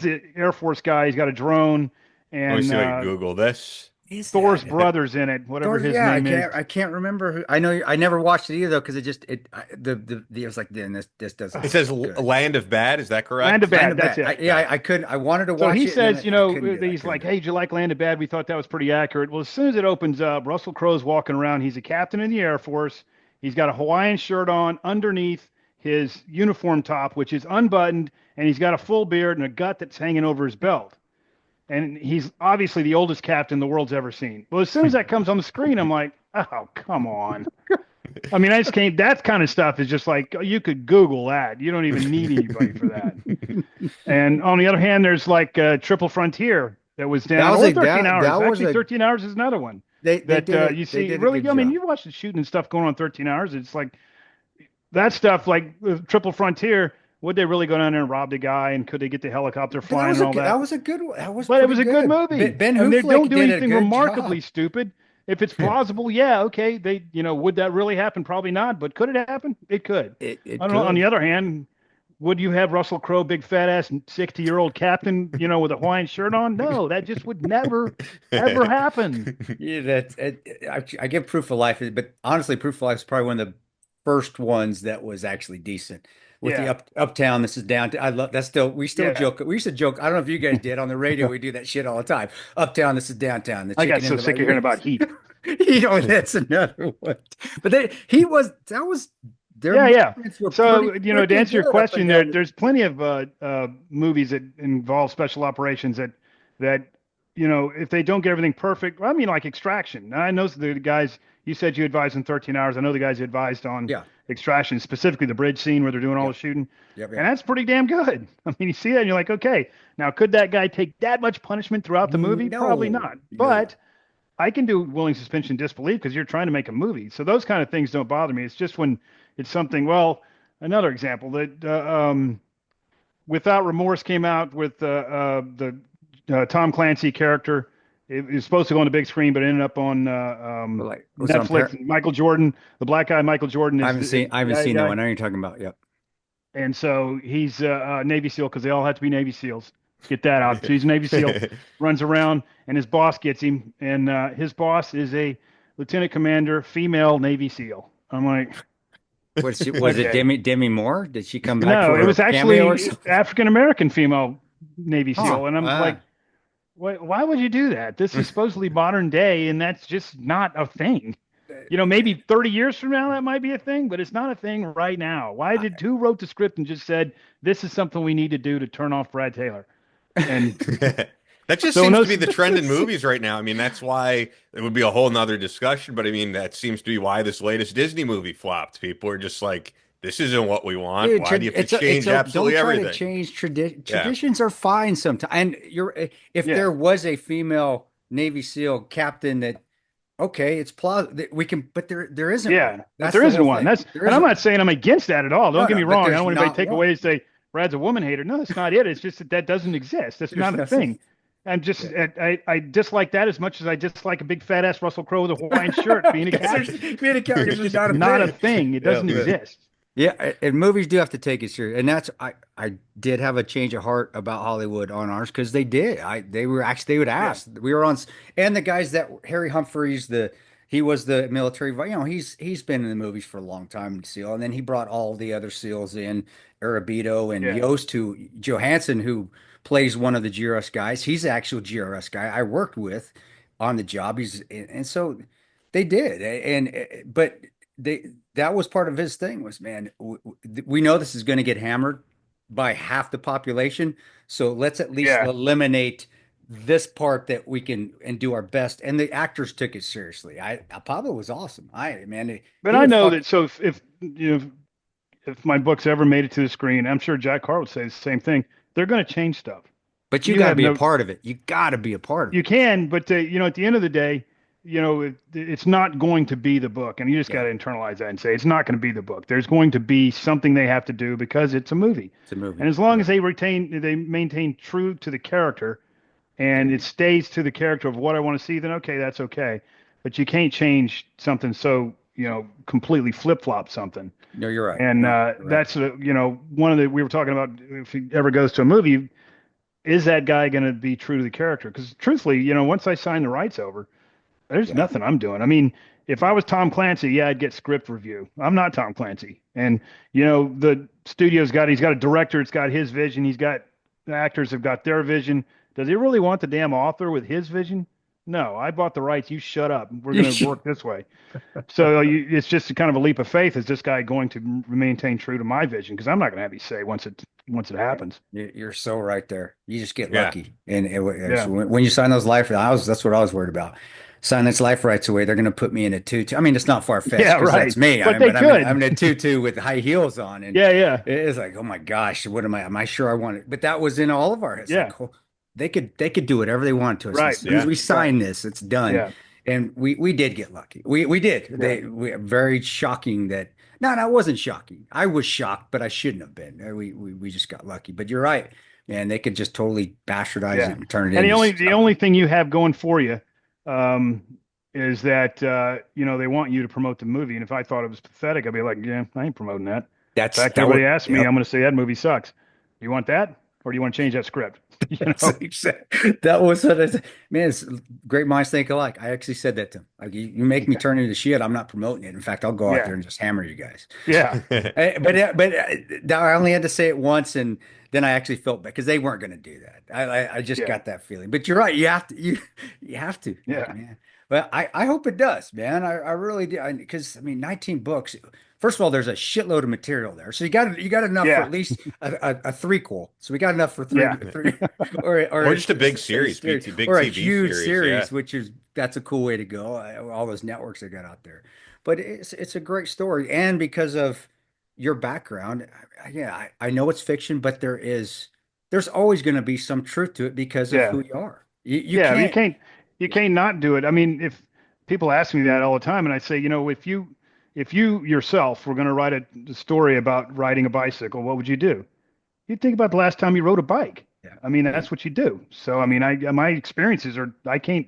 the Air Force guy. He's got a drone, Let me and see if I can Google this. Thor's brother's in it. Whatever his name is. I can't remember who. I know I never watched it either because it was like, then this doesn't. It says good. Land of Bad. Is that correct? Land of Bad. Kind of That's bad. it. I couldn't. I wanted to So watch it. he and says, then I couldn't do it. he's like, hey, did you like Land of Bad? We thought that was pretty accurate. Well, as soon as it opens up, Russell Crowe's walking around. He's a captain in the Air Force. He's got a Hawaiian shirt on underneath his uniform top, which is unbuttoned, and he's got a full beard and a gut that's hanging over his belt. And he's obviously the oldest captain the world's ever seen. Well, as soon as that comes on the screen, I'm like, oh, come on. I mean, that kind of stuff is just like, you could Google that. You don't even need anybody for that. And on the other hand, there's like Triple Frontier that was down. That was Or a- 13 that- hours. that was Actually, a- 13 hours is another one. They That did it- you they see, did a really, good I mean, job. you watch the shooting and stuff going on 13 hours. It's like that stuff, like Triple Frontier. Would they really go down there and rob the guy? And could they get the helicopter That flying was and all that that? was a good one. That was But it pretty was a good movie. Ben And they Hooflick don't do did a anything good remarkably job. stupid. If it's plausible, yeah, okay. They, would that really happen? Probably not. But could it happen? It could. It I don't know. On could. the other hand, would you have Russell Crowe, big fat ass, 60-year-old captain, with a Hawaiian shirt on? No, that just would never, ever happen. Yeah, I give Proof of Life, but honestly, Proof of Life is probably one of the first ones that was actually decent. With the Yeah. uptown, this is downtown. I love that's still we still Yeah. joke. We used to joke. I don't know if you guys did on the radio. We do that shit all the time. Uptown, this is downtown. The I got chicken so in the sick of right hearing wings. about Heat. That's another one. But that was their Yeah. movements were So, pretty to freaking answer your good up question, and there, down. there's plenty of movies that involve special operations that, if they don't get everything perfect, I mean, like Extraction. I know the guys you said you advised in 13 hours. I know the guys you advised on Yeah. Extraction, specifically the bridge scene where they're doing all Yep. the shooting. Yep, And that's pretty damn good. I mean, you see that and you're like, okay, now could that guy take that much punishment throughout the movie? Probably No, not. no. But I can do willing suspension of disbelief because you're trying to make a movie. So those kind of things don't bother me. It's just when it's something, well, another example that Without Remorse came out with the Tom Clancy character. It was supposed to go on the big screen, but it ended up on was it on Netflix. Michael Jordan, the black guy, Michael Jordan. I haven't seen guy- that guy. one. I know you're talking about. Yep. And so he's a Navy SEAL because they all have to be Navy SEAls. Get that out. So he's a Navy SEAL, runs around, and his boss gets him. And his boss is a lieutenant commander, female Navy SEAL. I'm like, Was it Okay. Demi Moore? Did she come back no, for it a was actually cameo or something? African American female Navy SEAL. Huh. And I'm Ah. like, why would you do that? This is supposedly modern day, and that's just not a thing. Maybe 30 years from now that might be a thing, but it's not a thing right now. Who wrote the script and just said this is something we need to do to turn off Brad Taylor? And That just So seems no- to be the trend in movies right now. I mean, that's why it would be a whole nother discussion, but I mean, that seems to be why this latest Disney movie flopped. People are just like, this isn't what we want. Dude, Why do you have to change absolutely don't try everything? to change tradition. Yeah. Traditions are fine sometimes. And if Yeah. there was a female Navy SEAL captain that, okay, it's plausible. We can, but there isn't. yeah, one. but That's there the isn't whole one. thing. That's There and I'm isn't not saying I'm against that at all. Don't No, get me no, but wrong. I there's don't want anybody to not take one. away and say Brad's a woman hater. No, that's not it. It's just that doesn't exist. That's not a nothing- thing. And just I dislike that as much as I dislike a big fat ass Russell Crowe with a Hawaiian shirt being a captain. Being a captain is not a Not a thing. thing. It doesn't Yeah. exist. Yeah, and movies do have to take it serious, and that's I did have a change of heart about Hollywood on ours because they did. They would ask. We were on, and the guys that Harry Humphreys, he was the military. He's been in the movies for a long time, SEAL, and then he brought all the other SEALs in, Arabito and Yeah. Yost, Johansson, who plays one of the GRS guys. He's the actual GRS guy I worked with on the job. And so they did, but that was part of his thing was, man, we know this is going to get hammered by half the population, so let's at least Yeah. eliminate this part that we can and do our best. And the actors took it seriously. Pablo was awesome. But I know that. So if my books ever made it to the screen, I'm sure Jack Carr would say the same thing. They're going to change stuff. But you you got to have be a no- part of it. You got to be a part of You it. can, but at the end of the day, it's not going to be the book, and you just got to internalize that and say it's not going to be the book. There's going to be something they have to do because it's a movie, It's a movie. and as long as they maintain true to the character, and it stays to the character of what I want to see, then okay, that's okay. But you can't change something so completely flip flop something. No, you're right. And Right. that's one of the we were talking about. If he ever goes to a movie, is that guy going to be true to the character? Because truthfully, once I sign the rights over, there's nothing I'm doing. I mean, if I was Tom Clancy, yeah, I'd get script review. I'm not Tom Clancy, and the studio's he's got a director. It's got his vision. The actors have got their vision. Does he really want the damn author with his vision? No, I bought the rights. You shut up. We're going to work this way. So it's just a kind of a leap of faith. Is this guy going to maintain true to my vision? Because I'm not going to have you say once it happens. You're so right there. You just get Yeah. lucky. And Yeah. when you sign those life, that's what I was worried about. Sign this life rights away. They're going to put me in a tutu. I mean, it's not far fetched. Yeah, 'Cause right. That's me. But they could. I'm in a tutu with high heels on. And Yeah. it's like, oh my gosh, what am I sure I want it? But that was in all of our heads. Yeah. Like, oh, they could do whatever they want to us. Right. As soon as Yeah. we sign this, it's done. Yeah. And we did get lucky. We did. We very shocking that. No, it wasn't shocking. I was shocked, but I shouldn't have been. We just got lucky. But you're right, man. They could just totally bastardize Yeah. it and turn it And into the only thing you have going for you is that they want you to promote the movie, and if I thought it was pathetic, I'd be like, yeah, I ain't promoting that. In fact, everybody asks me, I'm going to say that movie sucks. Do you want that, or do you want to change that script? That was what I said. Man, it's great minds think alike. I actually said that to him. Like, you make me turn into shit. I'm not promoting it. In fact, I'll go out there and just hammer you guys. Yeah. But I only had to say it once, and then I actually felt bad because they weren't going to do that. I just got that feeling. But you're right. You have to. You have to. Yeah. Man. But I hope it does, man. I really do. Because 19 books. First of all, there's a shitload of material there, so you got enough for at least a threequel. So we got enough for three, or just a big series, big or a TV huge series, yeah. That's a cool way to go. All those networks they got out there, but it's a great story, and because of your background, I know it's fiction, but there's always going to be some truth to it because of who you are. You can't not do it. I mean, if people ask me that all the time, and I say, if you yourself were going to write a story about riding a bicycle, what would you do? You'd think about the last time you rode a bike. Yeah. I mean, that's what you do. So, I mean, my experiences I can't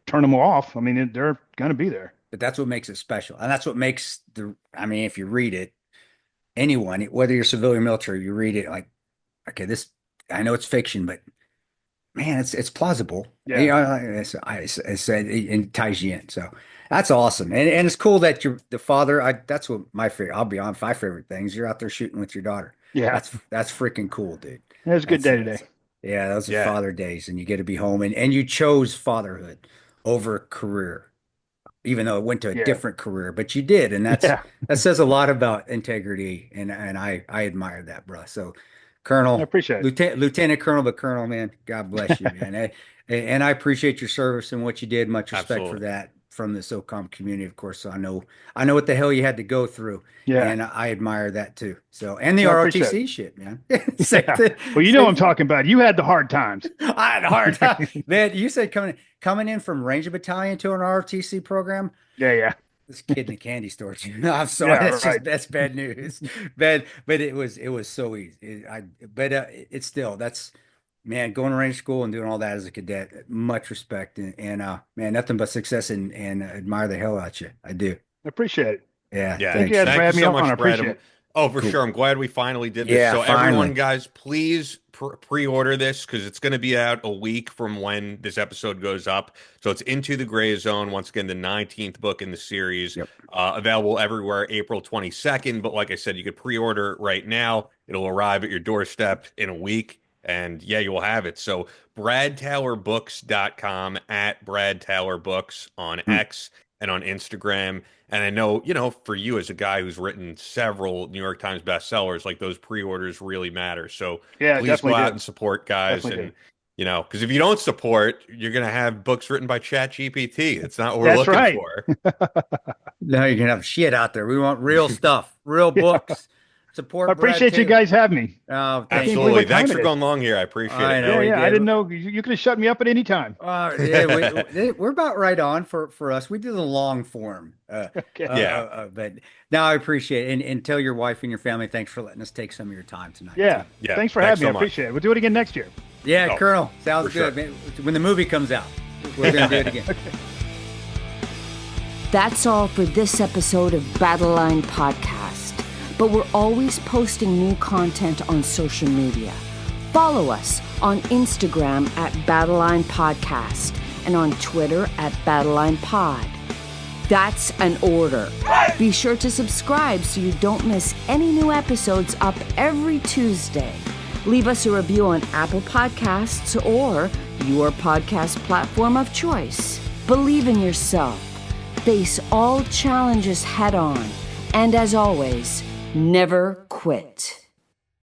turn them off. I mean, they're going to be there. But that's what makes it special. And that's what makes if you read it, anyone, whether you're civilian, military, you read it like, okay, I know it's fiction, but man, it's plausible. Yeah. I said it ties you in. So that's awesome. And it's cool that you're the father. That's what my favorite, I'll be honest, my favorite things. You're out there shooting with your daughter. Yeah. That's freaking cool, dude. It was a good day today. Yeah. Those are father days, and you get to be home, and you chose fatherhood over career, even though it went to a different career, but you did. And that says a lot about integrity. And I admire that, bro. So Colonel, I appreciate it. Lieutenant Colonel, but Colonel, man, God bless you, man. And I appreciate your service and what you did. Much respect for that from the SOCOM community, of course. So I know what the hell you had to go through. Yeah. And I admire that too. So, and the ROTC shit, man. Well, I'm talking about. You had the hard times. I had a hard time. Man, you said coming in from Ranger Battalion to an ROTC program. Yeah. This kid in the candy store. I'm sorry. That's bad news. But it was so easy. It's still, man, going to Ranger School and doing all that as a cadet, much respect and man, nothing but success and admire the hell out you. I do. I appreciate it. Yeah. Thank you so much, Brad. Oh, for sure. I'm glad we finally did this. So everyone, guys, please pre-order this because it's going to be out a week from when this episode goes up. So it's Into the Gray Zone. Once again, the 19th book in the series. Yep. Available everywhere April 22nd. But like I said, you could pre-order right now. It'll arrive at your doorstep in a week. And you will have it. So BradTaylorBooks.com, at BradTaylorBooks on X and on Instagram. And I know, for you as a guy who's written several New York Times bestsellers, like those pre-orders really matter. So please go out and support, guys. Definitely because if you don't support, you're going to have books written by ChatGPT. That's not what we're looking for. No, you're going to have shit out there. We want real stuff, real books. Support. I appreciate you guys having me. Oh, absolutely. Thanks for going long here. I appreciate it. Know, I didn't know you could have shut me up at any time. We're about right on for us. We do the long form. But now I appreciate it. And tell your wife and your family thanks for letting us take some of your time tonight. Yeah. Thanks for having me. I appreciate it. We'll do it again next year. Yeah, Colonel. Sounds good. Sure. When the movie comes out, we're going to do it again. Okay. That's all for this episode of Battle Line Podcast. But we're always posting new content on social media. Follow us on Instagram at Battleline Podcast and on Twitter at Battleline Pod. That's an order. Be sure to subscribe so you don't miss any new episodes up every Tuesday. Leave us a review on Apple Podcasts or your podcast platform of choice. Believe in yourself. Face all challenges head on. And as always, never quit.